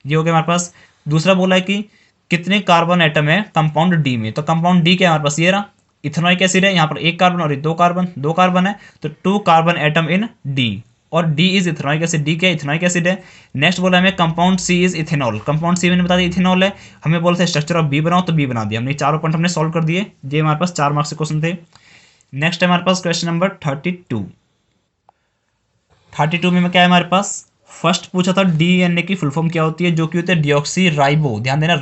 ये हो गया हमारे पास। दूसरा बोला है कि कितने कार्बन एटम है कंपाउंड डी में, तो कंपाउंड डी क्या है हमारे पास, ये रहा इथेनॉइक एसिड है, यहाँ पर एक कार्बन और दो कार्बन है, तो 2 कार्बन एटम इन डी, और D is ethanoic acid, D क्या इथेनॉइक एसिड है। नेक्स्ट बोला हमें compound C is ethanol, compound C मैंने बता दिया इथेनॉल है। हमें बोला था स्ट्रक्चर ऑफ बी बनाओ, तो बी बना दिया हमने, चारों पॉइंट हमने सॉल्व कर दिए। ये हमारे पास 4 मार्क्स के क्वेश्चन थे। नेक्स्ट है हमारे पास क्वेश्चन नंबर 32 में क्या है हमारे पास, फर्स्ट पूछा था DNA की फुल फॉर्म क्या होती है, जो कि होती है डिऑक्सी राइबो, ध्यान देना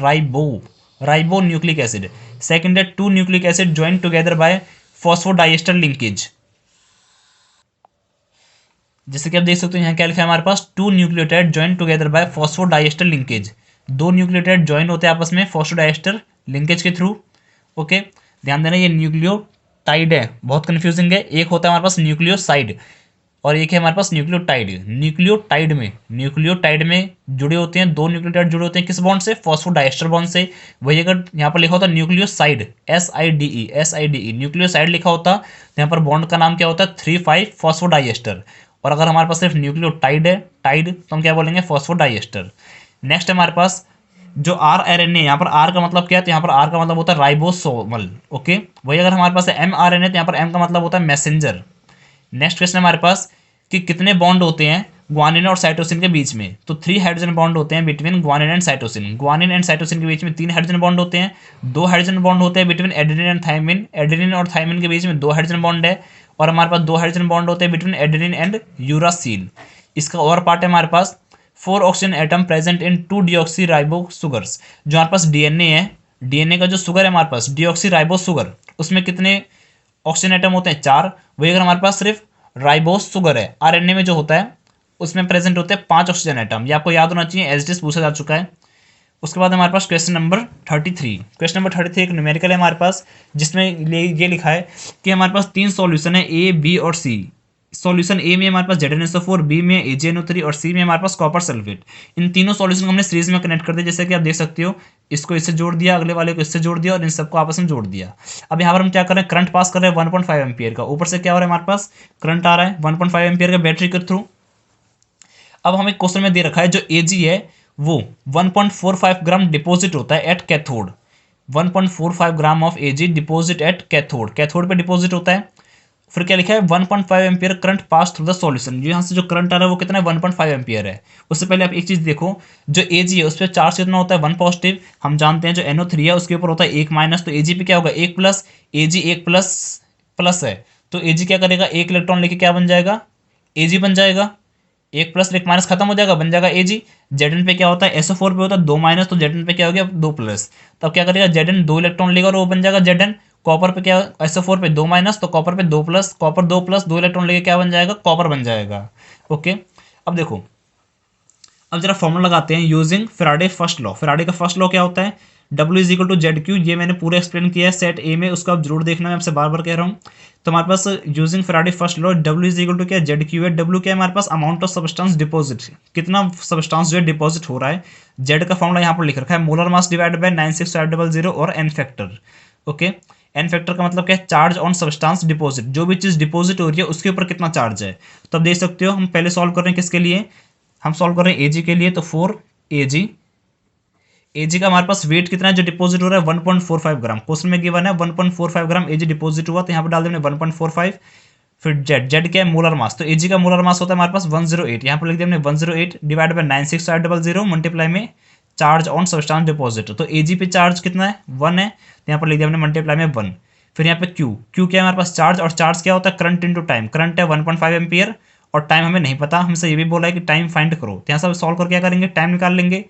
राइबो न्यूक्लिक एसिड। सेकंड है 2 nucleic acid join together by phosphodiester linkage, जैसे कि आप देख सकते हो यहाँ क्या लिखा है हमारे पास, 2 nucleotide join together by phosphodiester linkage, 2 nucleotide join होते हैं आपस में फॉस्फोडाइएस्टर लिंकेज के थ्रू। ओके, ध्यान देना ये न्यूक्लियोटाइड है, बहुत कंफ्यूजिंग है। एक होता है हमारे पास न्यूक्लियोसाइड, और एक है हमारे पास न्यूक्लियोटाइड। न्यूक्लियोटाइड में जुड़े होते हैं, दो न्यूक्लियोटाइड जुड़े होते हैं किस बॉन्ड से, फॉस्फोडाइस्टर बॉन्ड से। वही अगर यहाँ पर लिखा होता न्यूक्लियोसाइड, SIDE न्यूक्लियोसाइड लिखा होता तो यहाँ पर बॉन्ड का नाम क्या होता है, 3,5 फॉस्फोडाइस्टर। और अगर हमारे पास सिर्फ न्यूक्लियोटाइड है, टाइड, तो हम क्या बोलेंगे, फॉस्फोडाइस्टर। नेक्स्ट हमारे पास जो RNA, यहाँ पर R का मतलब क्या है, तो यहाँ पर R का मतलब होता है राइबोसोमल। ओके, वही अगर हमारे पास mRNA तो यहाँ पर M का मतलब होता है मैसेंजर। नेक्स्ट क्वेश्चन हमारे पास कि कितने बॉन्ड होते हैं ग्वानिन और साइटोसिन के बीच में, तो 3 हाइड्रोजन बॉन्ड होते हैं between guanine and cytosine. Guanine and cytosine के बीच में 3 हाइड्रोजन बॉन्ड होते हैं। 2 हाइड्रोजन बॉन्ड होते हैं between adenine and thymine. Adenine और थायमिन के बीच में 2 हाइड्रोजन बॉन्ड है। और हमारे पास 2 हाइड्रोजन बॉन्ड होते हैं बिटवीन एडेनिन एंड यूरासिल। इसका और पार्ट है हमारे पास 4 oxygen atom present in 2 deoxy ribo sugars. जो हमारे पास डीएनए है, डीएनए का जो शुगर है हमारे पास डिऑक्सी राइबो शुगर, उसमें कितने ऑक्सीजन एटम होते हैं, 4। वही अगर हमारे पास सिर्फ राइबोस शुगर है, RNA में जो होता है उसमें प्रेजेंट होते हैं 5 ऑक्सीजन एटम। ये आपको याद होना चाहिए, एज पूछा जा चुका है। उसके बाद हमारे पास क्वेश्चन नंबर 33। क्वेश्चन नंबर 33 एक न्यूमेरिकल है हमारे पास, जिसमें ये लिखा है कि हमारे पास 3 सॉल्यूशन है, A, B और C। सॉल्यूशन ए में हमारे पास ZnSO4, बी में AgNO3 और सी में हमारे पास कॉपर सल्फेट। इन तीनों सॉल्यूशन को हमने सीरीज में कनेक्ट कर दिया, जैसे कि आप देख सकते हो, इसको इससे जोड़ दिया, अगले वाले को इससे जोड़ दिया और इन सबको आपस में जोड़ दिया। अब यहाँ पर हम क्या कर रहे हैं, करंट पास कर रहे हैं 1.5 एम्पियर का। ऊपर से क्या हो रहा है, हमारे पास करंट आ रहा है 1.5 एम्पियर का बैटरी के थ्रू। अब हमें क्वेश्चन में दे रखा है जो Ag है वो 1.45 ग्राम डिपॉजिट होता है at cathode. 1.45 gram of Ag deposit at cathode, cathode पे डिपॉजिट होता है। फिर क्या लिखा है, 1.5 ampere current pass through the solution. यहाँ से जो करंट आ रहा है वो कितना है, 1.5 एम्पियर है। उससे पहले आप एक चीज देखो, जो Ag है उस पर चार्ज कितना होता है, 1 पॉजिटिव। हम जानते हैं जो NO3 है उसके ऊपर होता है 1 माइनस, तो Ag पे क्या होगा, 1 प्लस। Ag 1 प्लस प्लस है, तो Ag क्या करेगा, 1 इलेक्ट्रॉन लेके क्या बन जाएगा, Ag बन जाएगा। 1 प्लस 1 माइनस खत्म हो जाएगा, बन जाएगा Ag। Zn पे क्या होता है, SO4 पे होता है 2 माइनस, तो Zn पे क्या हो गया, 2 प्लस। तब क्या करेगा, Zn 2 इलेक्ट्रॉन लेगा और वो बन जाएगा Zn। कॉपर पे क्या, SO4 पे 2 माइनस, तो कॉपर पे 2 प्लस, कॉपर 2 प्लस 2 इलेक्ट्रॉन लेके क्या बन जाएगा, कॉपर बन जाएगा। ओके, अब देखो, अब जरा फॉर्मूला लगाते हैं using Faraday first law. Faraday का फर्स्ट लॉ क्या होता है, W is equal to Z Q. ये मैंने पूरा एक्सप्लेन किया है सेट ए में, उसका आप जरूर देखना, मैं आपसे बार बार कह रहा हूँ। तो हमारे पास using Faraday first law W is equal to क्या, जेड क्यू है। W क्या है हमारे पास, अमाउंट ऑफ सब्सटेंस डिपॉजिट, कितना सब्सटेंस जो है डिपॉजिट हो रहा है। जेड का फॉर्मूला यहाँ पर लिख रखा है, मोलर मास डिवाइड बाय 96500 और एन फैक्टर। ओके, एन फैक्टर का मतलब क्या है, चार्ज ऑन सब्सटेंस डिपॉजिट, जो भी चीज डिपॉजिट हो रही है उसके ऊपर कितना चार्ज है। तो आप देख सकते हो, हम पहले सॉल्व कर रहे हैं किसके लिए, हम सॉल्व कर रहे हैं Ag के लिए, तो 4 Ag। Ag का हमारे पास वेट कितना है जो डिपॉजिट हो रहा है, 1.45 ग्राम। क्वेश्चन में गिवन है 1.45 ग्राम Ag डिपॉजिट हुआ, तो यहाँ पर डाल देंगे 1.45। फिर जेड क्या है, मोलर मास, तो Ag का मोलर मास होता है हमारे पास 108। यहाँ पर लिख दिया हमने 108 डिवाइड बाय 96500 मल्टीप्लाई में चार्ज ऑन सब्सटेंस डिपॉजिट। तो Ag पे चार्ज कितना है, 1 है, तो यहाँ पर लिख दिया हमने मल्टीप्लाई में 1। फिर यहाँ पे Q क्या है हमारे पास, चार्ज, और चार्ज क्या होता है, करंट इंटू टाइम। करंट है 1.5 एम्पियर और टाइम हमें नहीं पता, हमसे ये भी बोला है कि टाइम फाइंड करो, तो यहाँ से सॉल्व करके क्या करेंगे, टाइम निकाल लेंगे।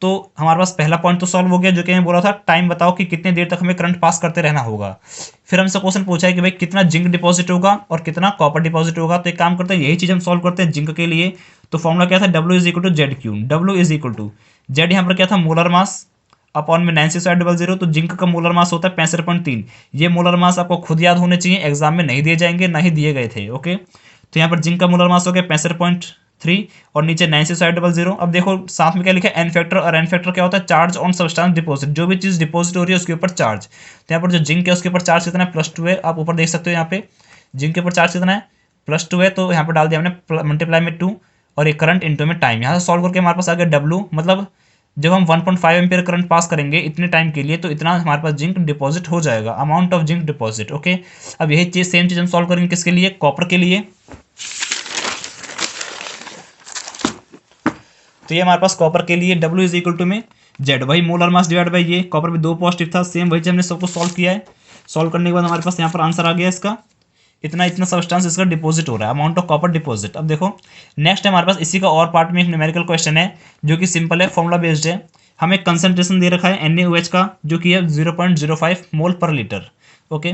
तो हमारे पास पहला पॉइंट तो सॉल्व हो गया, जो कि हमें बोला था टाइम बताओ कि कितने देर तक हमें करंट पास करते रहना होगा। फिर हमसे क्वेश्चन पूछा है कि भाई कितना जिंक डिपॉजिट होगा और कितना कॉपर डिपॉजिट होगा। तो एक काम करते हैं, यही चीज हम सॉल्व करते हैं जिंक के लिए। तो फॉर्मूला क्या था, W is equal to Z Q. W is equal to Z, यहाँ पर क्या था, मोलर मास अपॉन में 96500। तो जिंक का मोलर मास होता है 65.3। ये मोलर मास आपको खुद याद होने चाहिए, एग्जाम में नहीं दिए जाएंगे, ना ही दिए गए थे। ओके, तो यहाँ पर जिंक का मोलर मास हो गया 65.3 और नीचे 96500। अब देखो साथ में क्या लिखा है, एन फैक्टर, और एन फैक्टर क्या होता है, चार्ज ऑन सब्सटेंस डिपॉजिट, जो भी चीज डिपॉजिट हो रही है उसके ऊपर चार्ज। तो यहाँ पर जो जिंक है उसके ऊपर चार्ज कितना है, +2 है। आप ऊपर देख सकते हो, यहाँ पे जिंक के ऊपर चार्ज कितना है, +2 है। तो यहाँ पर डाल दिया हमने मल्टीप्लाई में 2 और एक करंट इंटू में टाइम। यहाँ से सॉल्व करके हमारे पास आ गया W, मतलब जब हम 1.5 एम्पियर करंट पास करेंगे इतने टाइम के लिए, तो इतना हमारे पास जिंक डिपॉजिट हो जाएगा, amount of zinc deposit. Okay, अब यही चीज सेम चीज हम सॉल्व करेंगे किसके लिए, कॉपर के लिए। तो ये हमारे पास कॉपर के लिए W इज इक्वल टू में जेड, वही मोलर मास डिवाइड बाई ये, कॉपर में 2 पॉजिटिव था, सेम वही हमने सबको सॉल्व किया है। सॉल्व करने के बाद हमारे पास यहाँ पर आंसर आ गया इसका, इतना इतना सब्सटेंस इसका डिपॉजिट हो रहा है, अमाउंट ऑफ कॉपर डिपॉजिट। अब देखो नेक्स्ट है हमारे पास इसी का और पार्ट में एक न्यूमेरिकल क्वेश्चन है, जो कि सिंपल है, फॉर्मुला बेस्ड है। हमें कंसंट्रेशन दे रखा है NaOH का, जो कि है 0.05 मोल पर लीटर। ओके,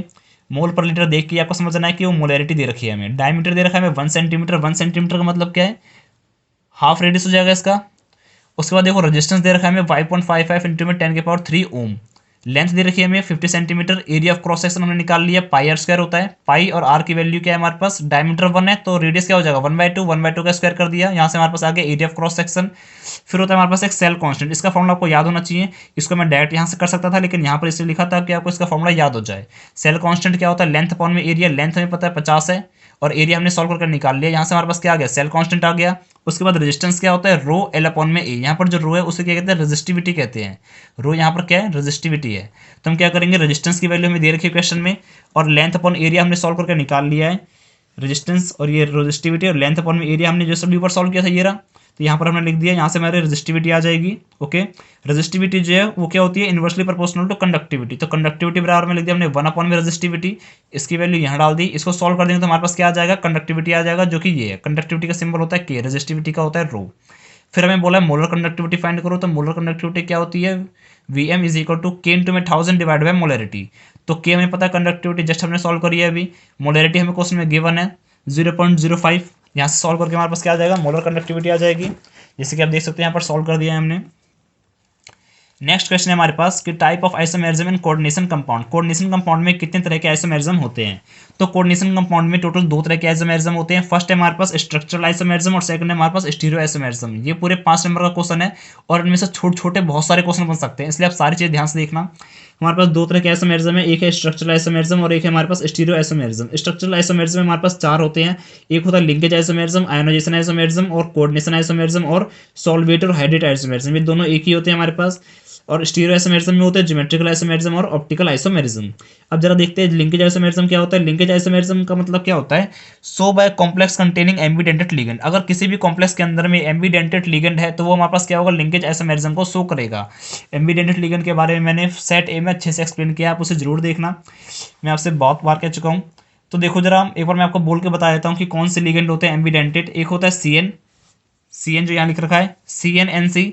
मोल पर लीटर देख के आपको समझना है कि वो मोलैरिटी दे रखी है हमें। डायमीटर दे रखा है हमें 1 सेंटीमीटर। 1 सेंटीमीटर का मतलब क्या है, हाफ रेडियस हो जाएगा इसका। उसके बाद देखो रेजिस्टेंस दे रखा है हमें 5.55 इंटू में 10 के पावर 3 ओम। लेंथ दे रखी है हमें 50 centimetre, area of cross section हमने निकाल लिया, पाई आर स्क्वायर होता है, पाई और आर की वैल्यू क्या है हमारे पास, डायमीटर 1 है तो रेडियस क्या हो जाएगा 1/2 का स्क्वायर कर दिया, यहाँ से हमारे पास आ गया एरिया ऑफ क्रॉस सेक्शन। फिर होता है हमारे पास एक सेल कांस्टेंट, इसका फॉर्मूला आपको याद होना चाहिए, इसको मैं डायरेक्ट यहाँ से कर सकता था लेकिन यहाँ पर इसलिए लिखा था कि आपको इसका फॉर्मूला याद हो जाए। सेल कांस्टेंट क्या होता है, लेंथ अपॉन में एरिया, लेंथ हमें पता है 50 है और एरिया हमने सॉल्व करके निकाल लिया, यहाँ से हमारे पास क्या आ गया सेल कांस्टेंट आ गया। उसके बाद रेजिस्टेंस क्या होता है, रो एल अपॉन में ए, यहाँ पर जो रो है उसे क्या कहते हैं, रेजिस्टिविटी कहते हैं। रो यहाँ पर क्या है, रेजिस्टिविटी है। तो हम क्या करेंगे, रेजिस्टेंस की वैल्यू हमें दे रखी है क्वेश्चन में और लेंथ अपॉन एरिया हमने सॉल्व करके निकाल लिया है। रेजिस्टेंस और ये रेजिस्टिविटी और लेंथ अपॉन में एरिया हमने जो सब ऊपर सॉल्व किया था ये रहा, तो यहाँ पर हमने लिख दिया, यहाँ से हमारी रेजिस्टिविटी आ जाएगी। ओके, रेजिस्टिविटी जो है वो क्या होती है, इनवर्सली प्रोपोर्शनल टू कंडक्टिविटी। तो कंडक्टिविटी बराबर में लिख दिया हमने 1 अपॉन में रेजिस्टिविटी, इसकी वैल्यू यहाँ डाल दी। इसको सॉल्व कर देंगे तो हमारे पास क्या आ जाएगा, कंडक्टिविटी आ जाएगा, जो कि ये है। कंडक्टिविटी का सिंबल होता है के, रेजिस्टिविटी का होता है रो। फिर हमें बोला है मोलर कंडक्टिविटी फाइंड करो, तो मोलर कंडक्टिविटी क्या होती है, Vm इज इक्वल टू के इंटू में 1000 डिवाइड बाय मोलरिटी। तो के हमें पता है कंडक्टिविटी, जस्ट हमने सॉल्व करी है अभी। मोलरिटी हमें क्वेश्चन में गिवन है 0.05, यहाँ से सॉल्व करके हमारे पास क्या आ जाएगा, मोलर कंडक्टिविटी आ जाएगी। जैसे कि आप देख सकते हैं यहाँ पर सॉल्व कर दिया है हमने। नेक्स्ट क्वेश्चन है हमारे पास कि type of isomerism in coordination compound. Coordination compound में कितने तरह के आइसोमेरिज्म होते हैं, तो कोऑर्डिनेशन कंपाउंड में टोटल 2 तरह के आइसोमेरिज्म होते हैं। फर्स्ट है हमारे पास स्ट्रक्चरल आइसोमेरिज्म और सेकंड है हमारे पास स्टीरियो आइसोमेरिज्म। ये पूरे 5 नंबर का क्वेश्चन है और इनमें से छोटे छोटे बहुत सारे क्वेश्चन बन सकते हैं, इसलिए आप सारी चीज़ ध्यान से देखना। हमारे पास 2 तरह के आइसोमेरिज्म है, एक है स्ट्रक्चरल आइसोमेरिज्म और एक है हमारे पास स्टीरियो आइसोमेरिज्म। स्ट्रक्चरल आइसोमेरिज्म में हमारे पास 4 होते हैं, एक होता है लिंकेज आइसोमेरिज्म, आयोनाइजेशन आइसोमेरिज्म और कोऑर्डिनेशन आइसोमेरिज्म और सॉल्वेट और हाइड्रेट आइसोमेरिज्म। ये दोनों एक ही होते हैं हमारे पास। और स्टीरियो आइसोमेरिज्म में होते हैं ज्योमेट्रिकल आइसोमेरिज्म और ऑप्टिकल आइसोमेरिज्म। अब जरा देखते हैं लिंकेज आइसोमेरिज्म क्या होता है। लिंकेज आइसोमेरिज्म का मतलब क्या होता है, so by complex containing ambidentate ligand. अगर किसी भी कॉम्प्लेक्स के अंदर में एम्बीडेंटेड लिगेंड है तो वो हमारे पास क्या होगा, लिंकेज आइसोमेरिज्म को शो करेगा। एम्बीडेंटेड लिगेंड के बारे में मैंने सेट ए में अच्छे से एक्सप्लेन किया, आप उसे जरूर देखना, मैं आपसे बहुत बार कह चुका हूँ। तो देखो जरा एक बार मैं आपको बोल के बता देता हूँ कि कौन से लिगेंड होते हैं एम्बीडेंटेड। एक होता है सी एन जो यहाँ लिख रखा है, CnNC,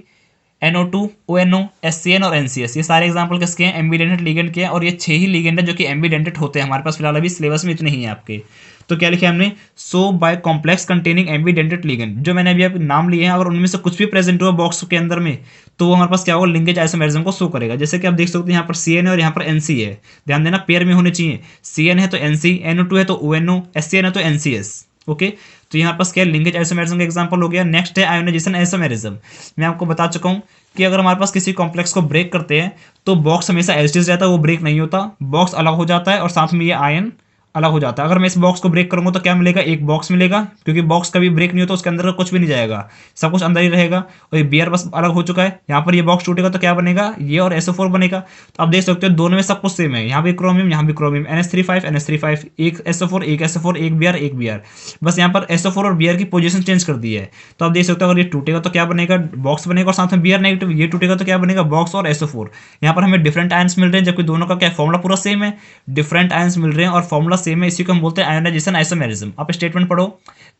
NO2, ONO, SCN और NCS। ये सारे एग्जाम्पल किसके हैं, एम्बीडेंटेड लिगेंड के हैं और ये 6 ही लिगेंड है जो कि एम्बीडेंटेड होते हैं हमारे पास। फिलहाल अभी सिलेबस में इतने ही है आपके। तो क्या लिखा है हमने, so by complex containing ambidentate ligand. जो मैंने अभी नाम लिए हैं अगर उनमें से कुछ भी प्रेजेंट हुआ बॉक्स के अंदर में तो वो हमारे पास क्या होगा, लिंकेज आइसोमेरिज्म को शो करेगा। जैसे कि आप देख सकते हैं यहाँ पर CN है और यहाँ पर NC है, ध्यान देना पेयर में होने चाहिए। CN है तो NC, NO2 है तो ONO, SCN है तो NCS। ओके, तो यहाँ पास क्या लिंकेज आइसोमेरिज्म का एग्जांपल हो गया। नेक्स्ट है आयोनाइजेशन आइसोमेरिज्म। मैं आपको बता चुका हूँ कि अगर हमारे पास किसी कॉम्प्लेक्स को ब्रेक करते हैं तो बॉक्स हमेशा एज इट इज रहता है, वो ब्रेक नहीं होता, बॉक्स अलग हो जाता है और साथ में ये आयन अलग हो जाता है। अगर मैं इस बॉक्स को ब्रेक करूंगा तो क्या मिलेगा, एक बॉक्स मिलेगा, क्योंकि बॉक्स कभी ब्रेक नहीं होता, उसके अंदर का कुछ भी नहीं जाएगा, सब कुछ अंदर ही रहेगा। और ये बियर बस अलग हो चुका है, यहाँ पर ये बॉक्स टूटेगा तो क्या बनेगा, ये और SO4 बनेगा। तो आप देख सकते हो दोनों में सब कुछ सेम है, यहाँ भी क्रोमियम यहाँ भी क्रोमियम, NH3 5 NH3 5, एक SO4 एक SO4 एक Br एक Br, बस यहाँ पर SO4 और Br की पोजीशन चेंज कर दी है। तो आप देख सकते हो अगर ये टूटेगा तो क्या बनेगा, बॉक्स बनेगा और साथ में Br नेगेटिव, ये टूटेगा तो क्या बनेगा, बॉक्स और SO4। यहाँ पर हमें डिफरेंट आयंस मिल रहे हैं जबकि दोनों का क्या फॉर्मुला पूरा सेम है, डिफरेंट आयंस मिल रहे हैं और फॉर्मुला सेम है, इसी को हम बोलते हैं आयोनाइजेशन आइसोमेरिज्म। आप स्टेटमेंट पढ़ो,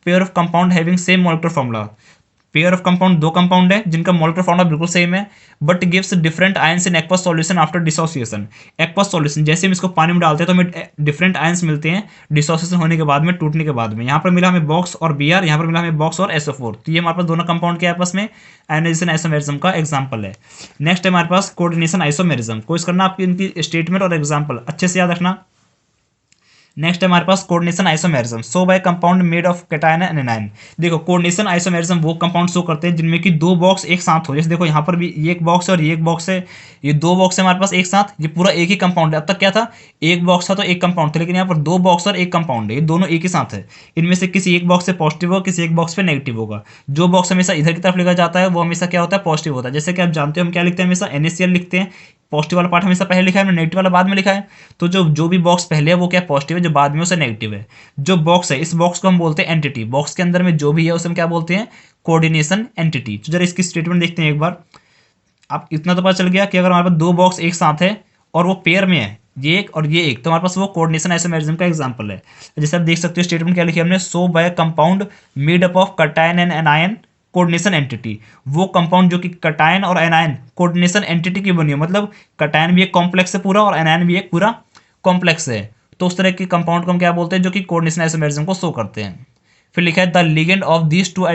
pair of compound having same molecular formula. Pair of compound 2 compound है जिनका मॉलिक्यूलर फॉर्मूला बिल्कुल सेम है, but gives different ions in aqueous solution after dissociation. Aqueous solution जैसे हम इसको पानी में डालते हैं तो हमें डिफरेंट आयंस मिलते हैं डिसोसिएशन होने के बाद में, टूटने के बाद में। यहाँ पर मिला हमें बॉक्स और Br, यहाँ पर मिला हमें बॉक्स और SO4। तो ये हमारे पास दोनों कंपाउंड के आपस में आयोनाइजेशन आइसोमेरिज्म का एग्जांपल है। नेक्स्ट है हमारे पास कोऑर्डिनेशन आइसोमेरिज्म। कोशिश करना आपकी इनकी स्टेटमेंट और एग्जांपल अच्छे से याद रखना। नेक्स्ट है हमारे पास coordination isomerism, so by compound made of cation and anion. देखो कोऑर्डिनेशन आइसोमेरिज्म वो कंपाउंड शो करते हैं जिनमें कि 2 बॉक्स एक साथ हो। जैसे देखो यहाँ पर भी ये एक बॉक्स है और ये एक बॉक्स है, ये 2 बॉक्स है हमारे पास एक साथ, ये पूरा एक ही कंपाउंड है। अब तक क्या था, एक बॉक्स था तो एक कंपाउंड था, लेकिन यहाँ पर 2 बॉक्स और एक कंपाउंड है, ये दोनों एक ही साथ है। इनमें से किसी एक बॉक्स से पॉजिटिव होगा, किसी एक बॉक्स पे नेगेटिव होगा। जो बॉक्स हमेशा इधर की तरफ लिखा जाता है वो हमेशा क्या होता है, पॉजिटिव होता है। जैसे कि आप जानते हो हम क्या लिखते हैं, हमेशा NaCl लिखते हैं, पॉजिटिव वाला पार्ट हमेशा पहले लिखा है, नेगेटिव वाला बाद में लिखा है। तो जो भी बॉक्स पहले है वो क्या पॉजिटिव है, जो बाद में उसे नेगेटिव है। जो बॉक्स है इस बॉक्स को हम बोलते हैं एंटिटी। बॉक्स के अंदर में जो भी है उसे हम क्या बोलते हैं, कोऑर्डिनेशन एंटिटी। तो जरा इसकी स्टेटमेंट देखते हैं एक बार। आप इतना तो पता चल गया कि अगर हमारे पास 2 बॉक्स एक साथ है और वो पेयर में है, ये एक और ये एक, तो हमारे पास वो कोऑर्डिनेशन आइसोमेरिज्म का एग्जांपल है। जैसे आप देख सकते हो स्टेटमेंट क्या लिखी हमने, so by compound made up of cation and anion coordination entity. वो कंपाउंड जो कि कैटायन और एनायन कोऑर्डिनेशन एंटिटी की बनी है, मतलब कैटायन भी एक कॉम्प्लेक्स है पूरा और एनायन भी एक पूरा कॉम्प्लेक्स है। तो उस तरह के कंपाउंड को हम क्या बोलते हैं, जो कि कोऑर्डिनेशन आइसोमेरिज्म को शो करते हैं। फिर लिखा है the ligand of these 2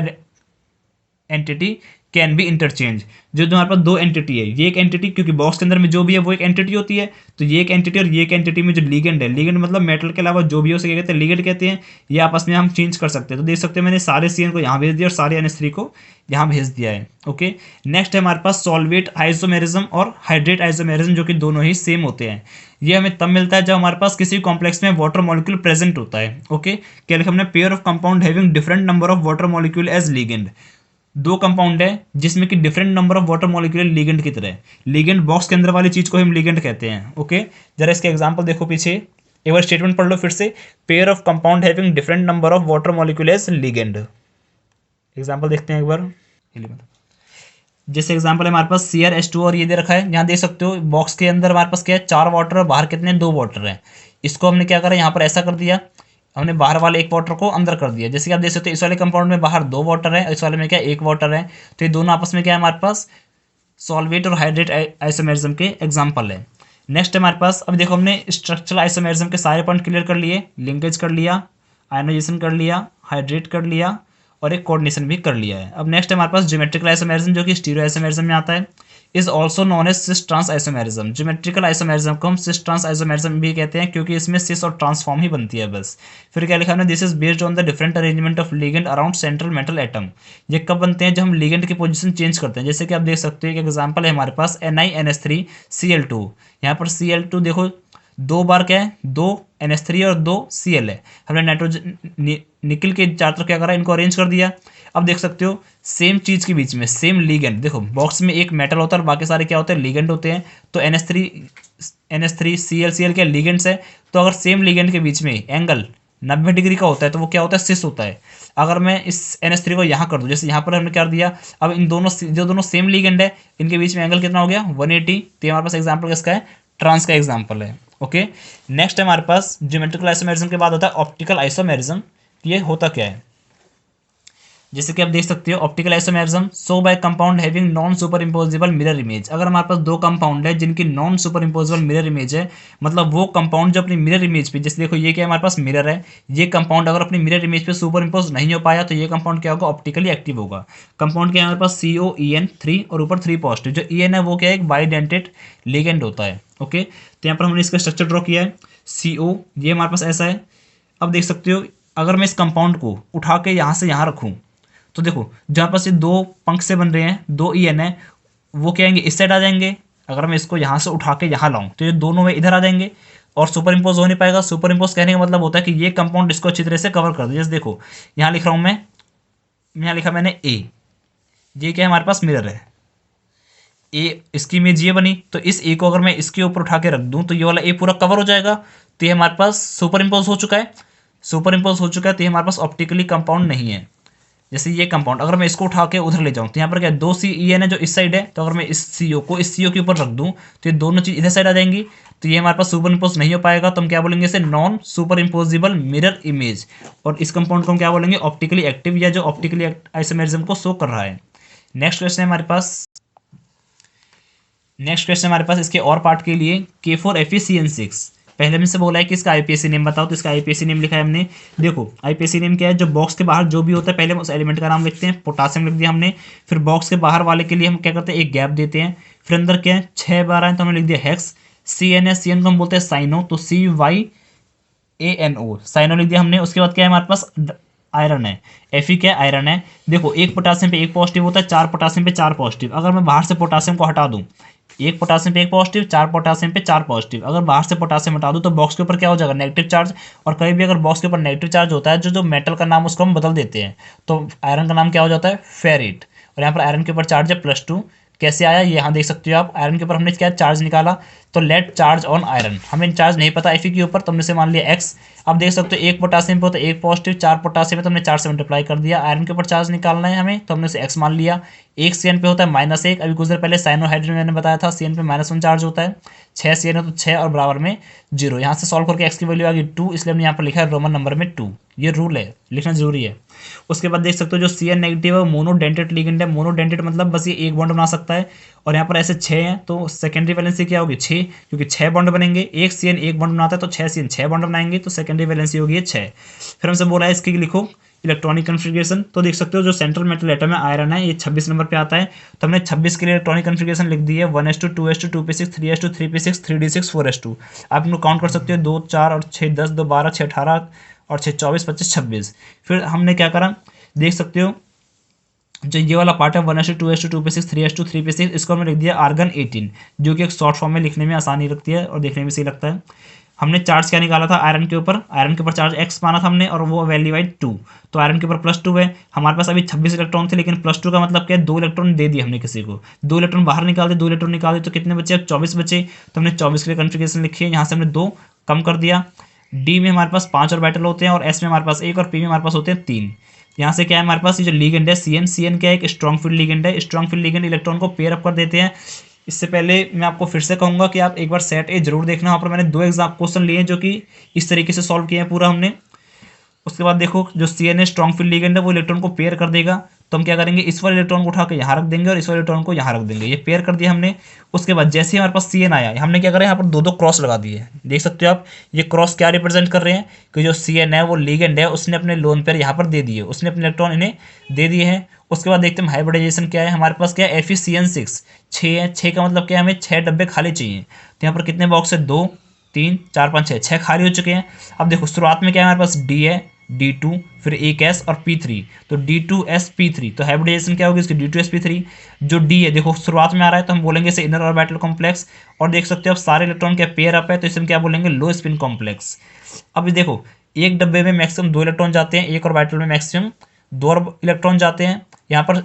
entity can be interchange. जो हमारे पास दो एंटिटी है, ये एक एंटिटी, क्योंकि बॉक्स के अंदर में जो भी है वो एक एंटिटी होती है, तो ये एक एंटिटी और ये एक एंटिटी में जो लिगेंड है, लिगेंड मतलब मेटल के अलावा जो भी है उसे क्या कहते हैं, लिगेंड कहते हैं। ये आपस में हम चेंज कर सकते हैं। तो देख सकते हैं मैंने सारे CN को यहाँ भेज दिया और सारे NH3 को यहाँ भेज दिया है। ओके, नेक्स्ट है हमारे पास सॉल्वेट आइसोमेरिज्म और हाइड्रेट आइसोमेरिज्म, जो कि दोनों ही सेम होते हैं। ये हमें तब मिलता है जब हमारे पास किसी कॉम्प्लेक्स में वाटर मॉलिक्यूल प्रेजेंट होता है। ओके, क्या लिखा हमने, pair of compound having different number of water molecule as ligand. दो कंपाउंड है जिसमें कि different number of water molecule ligand की तरह। लिगेंड बॉक्स के अंदर वाली चीज को हम लिगेंड कहते हैं। ओके, जरा इसके एग्जांपल देखो पीछे, एक बार स्टेटमेंट पढ़ लो फिर से, pair of compound having different number of water molecule as ligand. Example देखते हैं एक बार। जैसे एग्जांपल है हमारे पास CrH2 और ये दे रखा है, यहाँ देख सकते हो बॉक्स के अंदर हमारे पास क्या है, 4 वाटर और बाहर कितने, 2 वाटर है। इसको हमने क्या करा, यहाँ पर ऐसा कर दिया, हमने बाहर वाले एक वाटर को अंदर कर दिया। जैसे कि आप देख सकते हो इस वाले कंपाउंड में बाहर 2 वाटर है, इस वाले में क्या 1 वाटर है। तो ये दोनों आपस में क्या है, हमारे पास सॉल्वेट और हाइड्रेट आइसोमेरिज्म के एग्जाम्पल है। नेक्स्ट हमारे पास, अब देखो हमने स्ट्रक्चरल आइसोमेरिज्म के सारे पॉइंट क्लियर कर लिए, लिंकेज कर लिया, आयनाइजेशन कर लिया, हाइड्रेट कर लिया और एक कोऑर्डिनेशन भी कर लिया है। अब नेक्स्ट हमारे पास ज्योमेट्रिकल आइसोमेरिज्म, जो कि स्टीरियो आइसोमेरिज्म में आता है, is also known as cis trans isomerism. Geometrical isomerism को हम सिस ट्रांस आइसोमेरिज्म भी कहते हैं, क्योंकि इसमें सिस और ट्रांसफॉर्म ही बनती है बस। फिर क्या लिखा हमने, this is based on the different arrangement of ligand around central metal atom. ये कब बनते हैं, जब हम लिगेंड की पोजीशन चेंज करते हैं। जैसे कि आप देख सकते हो एक एग्जांपल है हमारे पास NiNH3 Cl2। यहाँ पर Cl2 देखो 2 बार क्या है, 2 NH3 और 2 Cl है। हमने नाइट्रोजन निकल के चार तरफ क्या करा, इनको अरेंज कर दिया। अब देख सकते हो सेम चीज के बीच में सेम लिगेंड, देखो बॉक्स में एक मेटल होता है और बाकी सारे क्या होते हैं, लिगेंड होते हैं। तो NH3 Cl क्या लिगेंड्स है। तो अगर सेम लिगेंड के बीच में एंगल 90 डिग्री का होता है तो वो क्या होता है, सिस होता है। अगर मैं इस NH3 को यहाँ कर दूं, जैसे यहाँ पर हमने क्या दिया, अब इन दोनों जो दोनों सेम लिगेंड है इनके बीच में एंगल कितना हो गया, 180। तो हमारे पास एग्जाम्पल किसका है, ट्रांस का एग्जाम्पल है। ओके, नेक्स्ट हमारे पास ज्योमेट्रिकल आइसोमेरिज्म के बाद होता है ऑप्टिकल आइसोमेरिज्म। ये होता क्या है, जैसे कि आप देख सकते हो optical isomerism so by compound having non super imposable mirror image. अगर हमारे पास 2 कंपाउंड है जिनकी non super imposable mirror image है, मतलब वो कंपाउंड जो अपनी मिरर इमेज पे, जैसे देखो ये क्या है, हमारे पास मिरर है, ये कंपाउंड अगर अपनी मिरर इमेज पे सुपर इम्पोज नहीं हो पाया तो ये कंपाउंड क्या होगा, ऑप्टिकली एक्टिव होगा। कंपाउंड क्या है हमारे पास, COEN3 और ऊपर 3 पॉजिटिव। जो EN है वो क्या है, एक बाइडेंटेड लिगेंड होता है। ओके, तो यहाँ पर हमने इसका स्ट्रक्चर ड्रॉ किया है, CO ये हमारे पास ऐसा है। अब देख सकते हो अगर मैं इस कंपाउंड को उठा के यहाँ से यहाँ रखूँ, तो देखो जहाँ पर से 2 पंख से बन रहे हैं, 2 EN है, वो क्या आएंगे, इस साइड आ जाएंगे। अगर मैं इसको यहाँ से उठा के यहाँ लाऊं तो ये दोनों में इधर आ जाएंगे और सुपर इम्पोज हो नहीं पाएगा। सुपर इम्पोज कहने का मतलब होता है कि ये कंपाउंड इसको अच्छी तरह से कवर कर दे। जैसे देखो यहाँ लिख रहा हूँ मैं, यहाँ लिखा मैंने A, ये क्या है हमारे पास मिरर है, A इसकी इमेज ये बनी। तो इस A को अगर मैं इसके ऊपर उठा के रख दूँ तो ये वाला A पूरा कवर हो जाएगा। तो ये हमारे पास सुपर इम्पोज हो चुका है, सुपर इम्पोज हो चुका है। तो ये हमारे पास ऑप्टिकली कंपाउंड नहीं है। जैसे ये कंपाउंड अगर मैं इसको उठा के उधर ले जाऊं तो यहाँ पर क्या 2 CEN है जो इस साइड है। तो अगर मैं इस CO को इस CO के ऊपर रख दूं तो ये दोनों चीज इधर साइड आ जाएंगी। तो ये हमारे पास सुपर इम्पोज नहीं हो पाएगा। तो हम क्या बोलेंगे इसे, non super imposable mirror image. और इस कंपाउंड को हम क्या बोलेंगे, ऑप्टिकली एक्टिव, या जो ऑप्टिकली आइसोमेरिज्म को शो कर रहा है। नेक्स्ट क्वेश्चन है हमारे पास इसके और पार्ट के लिए K4FeCN6। पहले हमने से बोला है कि इसका IPSC नेम बताओ, तो इसका IPSC नेम लिखा है हमने। देखो IPSC नेम क्या है, जो बॉक्स के बाहर जो भी होता है पहले उस एलिमेंट का नाम लिखते हैं। पोटासियम लिख दिया हमने, फिर बॉक्स के बाहर वाले के लिए हम क्या करते हैं, एक गैप देते हैं। फिर अंदर क्या है, 6 बार है तो हमने लिख दिया हेक्स। CN है, CN को हम बोलते हैं साइनो, तो CYANO साइनो लिख दिया हमने। उसके बाद क्या है हमारे पास, आयरन है। Fe क्या है, आयरन है। देखो एक पोटासियम पे एक पॉजिटिव होता है, 4 पोटासियम पे 4 पॉजिटिव। अगर मैं बाहर से पोटासियम को हटा दूं, एक पोटासियम पे एक पॉजिटिव, 4 पोटासियम पे 4 पॉजिटिव। अगर बाहर से पोटासियम हटा दूं तो बॉक्स के ऊपर क्या हो जाएगा, नेगेटिव चार्ज। और कहीं भी अगर बॉक्स के ऊपर नेगेटिव चार्ज होता है, जो मेटल का नाम उसको हम बदल देते हैं। तो आयरन का नाम क्या हो जाता है, फेरिट। और यहाँ पर आयरन के ऊपर चार्ज है +2। कैसे आया ये यहाँ देख सकते हो आप, आयरन के ऊपर हमने क्या चार्ज निकाला, तो लेट चार्ज ऑन आयरन। हमें चार्ज नहीं पता Fe के ऊपर, तो हमने से मान लिया x। अब देख सकते हो एक पोटासियम पे होता है एक पॉजिटिव, 4 पोटासियम है तो हमने 4 से मल्टीप्लाई कर दिया। आयरन के ऊपर चार्ज निकालना है हमें, तो हमने से x मान लिया। एक CN पे होता है -1। अभी कुछ देर पहले साइनोहाइड्रिन मैंने बताया था, CN पे -1 चार्ज होता है। 6 CN है तो 6 और बराबर में 0। यहाँ से सॉल्व करके x की वैल्यू आ गई 2, इसलिए हमने यहाँ पर लिखा है रोमन नंबर में 2। ये रूल है, लिखना जरूरी है। उसके बाद देख सकते हो जो CN नेगेटिव है वो मोनोडेंटेड लिगेंड है। मोनोडेंटेड मतलब बस ये एक बॉन्ड बना सकता है। और यहाँ पर ऐसे 6 हैं तो सेकेंडरी वैलेंसी क्या होगी, 6, क्योंकि 6 बॉन्ड बनेंगे। एक CN एक बॉन्ड बनाता है तो 6 CN 6 बॉन्ड बनाएंगे, तो सेकेंडरी वैलेंसी होगी 6। फिर हमसे बोला है इसकी लिखो इलेक्ट्रॉनिक कन्फिग्रेशन, तो देख सकते हो जो सेंट्रल मेटल एटम है आयरन है, ये 26 नंबर पे आता है। तो हमने 26 के लिए इलेक्ट्रॉनिक कन्फिग्रेशन लिख दी है 1s2 2s2 2p6 3s2 3p6 3d6 4s2। आप इनको काउंट कर सकते हो 2 4 और 6 10 2 12 6 18 और 6 24 25 26। फिर हमने क्या करा देख सकते हो, जो ये वाला पार्ट है 1s2 2s2 2p6 3s2 3p6, इसको हमने लिख दिया आर्गन 18, जो कि एक शॉर्ट फॉर्म में लिखने में आसानी लगती है और देखने में सही लगता है। हमने चार्ज क्या निकाला था आयरन के ऊपर, आयरन के ऊपर चार्ज x माना था हमने और वो वैल्यू आई 2, तो आयरन के ऊपर +2 है। हमारे पास अभी 26 इलेक्ट्रॉन थे, लेकिन +2 का मतलब क्या है, 2 इलेक्ट्रॉन दे दिए हमने किसी को, 2 इलेक्ट्रॉन बाहर निकाल दे, 2 इलेक्ट्रॉन निकाल दे तो कितने बचे, अब 24 बचे। तो हमने 24 के लिए कन्फिग्रेशन लिखी है, यहाँ से हमने 2 कम कर दिया। डी में हमारे पास 5 ऑर्बिटल होते हैं और एस में हमारे पास 1 और पी में हमारे पास होते हैं 3। यहाँ से क्या है हमारे पास ये जो लिगेंड है सी एन क्या है, एक स्ट्रॉन्ग फील्ड लिगेंड है। स्ट्रॉन्ग फील्ड लिगेंड इलेक्ट्रॉन को पेयर अप कर देते हैं। इससे पहले मैं आपको फिर से कहूंगा कि आप एक बार सेट ए जरूर देखना, वहाँ पर मैंने 2 एग्जाम क्वेश्चन लिए हैं जो कि इस तरीके से सॉल्व किए हैं पूरा हमने। उसके बाद देखो जो C N A strong field ligand है वो इलेक्ट्रॉन को पेयर कर देगा, तो हम क्या करेंगे इस वाले इलेक्ट्रॉन को उठा के यहाँ रख देंगे और इस वाले इलेक्ट्रॉन को यहाँ रख देंगे, ये पेयर कर दिया हमने। उसके बाद जैसे ही हमारे पास सी एन आया, हमने क्या करा यहाँ पर 2 2 क्रॉस लगा दिए। देख सकते हो आप ये क्रॉस क्या रिप्रेजेंट कर रहे हैं कि जो सी एन है वो लिगेंड है, उसने अपने लोन पेयर यहाँ पर दे दिए, उसने अपने इलेक्ट्रॉन इन्हें दे दिए हैं। उसके बाद देखते हैं हाइब्रिडाइजेशन क्या है, हमारे पास क्या है FeCN6 6 है। 6 का मतलब क्या है, हमें 6 डब्बे खाली चाहिए। तो यहाँ पर कितने बॉक्स है 2 3 4 5 6 6 खाली हो चुके हैं। अब देखो शुरुआत में क्या है हमारे पास डी है D2 फिर एक S और P3, तो D2S P3, तो हाइब्रिडाइजेशन क्या होगी इसकी D2S P3। जो D है देखो शुरुआत में आ रहा है तो हम बोलेंगे इसे इनर ऑर्बिटल कॉम्प्लेक्स, और देख सकते हो अब सारे इलेक्ट्रॉन क्या पेयर अप है तो इसे हम क्या बोलेंगे लो स्पिन कॉम्प्लेक्स। अब देखो एक डब्बे में मैक्सिमम 2 इलेक्ट्रॉन जाते हैं, एक ऑर्बिटल में मैक्सिमम 2 इलेक्ट्रॉन जाते हैं। यहाँ पर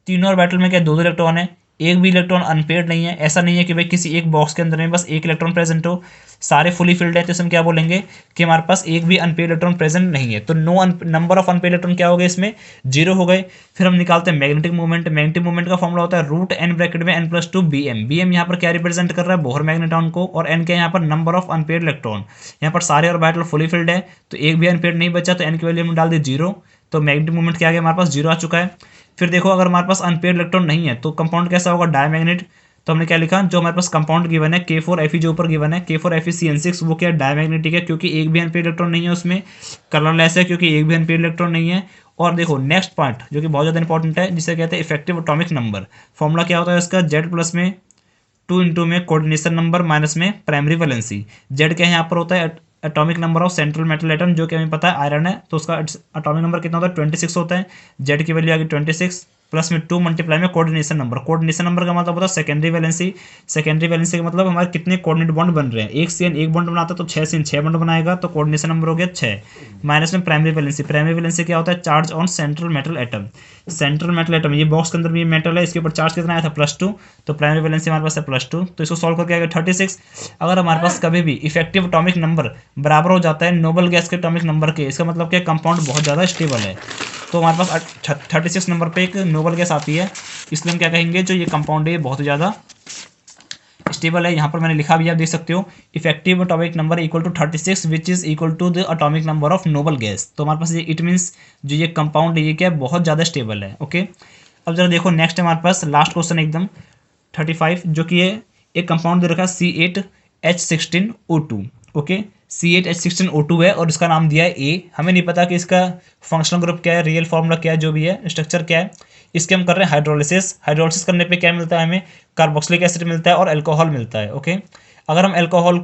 तीनों ऑर्बिटल में क्या 2 2 इलेक्ट्रॉन है, एक भी इलेक्ट्रॉन अनपेयर्ड नहीं है। ऐसा नहीं है कि भाई किसी एक बॉक्स के अंदर में बस एक इलेक्ट्रॉन प्रेजेंट हो, सारे फुली फिल्ड है, तो हम क्या बोलेंगे कि हमारे पास एक भी अनपेयर्ड इलेक्ट्रॉन प्रेजेंट नहीं है। तो नंबर ऑफ अनपेयर्ड इलेक्ट्रॉन क्या हो गए इसमें 0 हो गए। फिर हम निकालते हैं मैग्नेटिक मूवमेंट। मैग्नेटिक मूवमेंट का फॉर्मूला होता है √n ब्रैकेट में n+2 BM। BM यहाँ पर क्या रिप्रेजेंट कर रहा है बोहर मैग्नेट्रॉन को, और n क्या यहाँ पर नंबर ऑफ अनपेयर्ड इलेक्ट्रॉन। यहाँ पर सारे ऑर्बिटल फुली फिल्ड है तो एक भी अनपेयर्ड नहीं बचा, तो n की वैल्यू हम डाल दी 0, तो मैग्नेटिक मूवमेंट क्या आ गया हमारे पास 0 आ चुका है। फिर देखो अगर हमारे पास अनपेयर्ड इलेक्ट्रॉन नहीं है तो कंपाउंड कैसा होगा डायमैग्नेट। तो हमने क्या लिखा, जो हमारे पास कंपाउंड गिवन है K4Fe जो ऊपर गिवन है K4FeCN6 वो क्या डायमैग्नेटिक है, क्योंकि एक भी अनपेयर्ड इलेक्ट्रॉन नहीं है उसमें। कलरलेस है क्योंकि एक भी अनपेयर्ड इलेक्ट्रॉन नहीं है। और देखो नेक्स्ट पॉइंट जो कि बहुत ज़्यादा इंपॉर्टेंट है, जिसे कहते हैं इफेक्टिव एटॉमिक नंबर। फॉर्मूला क्या होता है इसका, Z+ में 2 इंटू में कोऑर्डिनेशन नंबर माइनस में प्राइमरी वैलेंसी। Z क्या है यहाँ पर होता है atomic number of central metal atom, जो कि हमें पता है आयरन है, तो उसका एटॉमिक नंबर कितना होता है 26 होता है। Z की वैल्यू आ गई 26 प्लस में 2 मल्टीप्लाई में कोऑर्डिनेशन नंबर। कोऑर्डिनेशन नंबर का मतलब होता है सेकेंडरी वैलेंसी। सेकेंडरी वैलेंसी का मतलब हमारे कितने कोऑर्डिनेट बॉन्ड बन रहे हैं, एक CN एक बॉन्ड बनाता है तो 6 CN 6 बॉन्ड बनाएगा, तो कोऑर्डिनेशन नंबर हो गया 6 माइनस में प्राइमरी वैलेंसी। प्राइमरी वैलेंसी क्या होता है charge on central metal atom. Central metal atom ये बॉक्स के अंदर भी मेटल है, इसके ऊपर चार्ज कितना आया था +2, तो प्राइमरी वैलेंसी हमारे पास है +2, तो इसको सॉल्व करके आएगा 36। अगर हमारे पास कभी भी इफेक्टिव एटॉमिक नंबर बराबर हो जाता है नोबल गैस के एटॉमिक नंबर के, इसका मतलब क्या कंपाउंड बहुत ज़्यादा स्टेबल है। तो हमारे पास 36 नंबर पे एक नोबल गैस आती है, इसलिए हम क्या कहेंगे जो ये कंपाउंड है ये बहुत ज़्यादा स्टेबल है। यहाँ पर मैंने लिखा भी आप देख सकते हो effective atomic number equal to 36 which is equal to the atomic number of noble gas. तो हमारे पास ये इट मीन्स जो ये कंपाउंड है ये क्या है बहुत ज़्यादा स्टेबल है। ओके अब जरा देखो नेक्स्ट हमारे पास लास्ट क्वेश्चन एकदम 35, जो कि ये एक कंपाउंड दे रखा है C8H16O2। ओके C8H16O2 है और इसका नाम दिया है A। हमें नहीं पता कि इसका फंक्शनल ग्रुप क्या है, रियल फॉर्मूला क्या है, जो भी है स्ट्रक्चर क्या है। इसके हम कर रहे हैं हाइड्रोलिसिस। हाइड्रोलिसिस करने पे क्या मिलता है हमें कार्बोक्सिलिक एसिड मिलता है और अल्कोहल मिलता है। ओके अगर हम अल्कोहल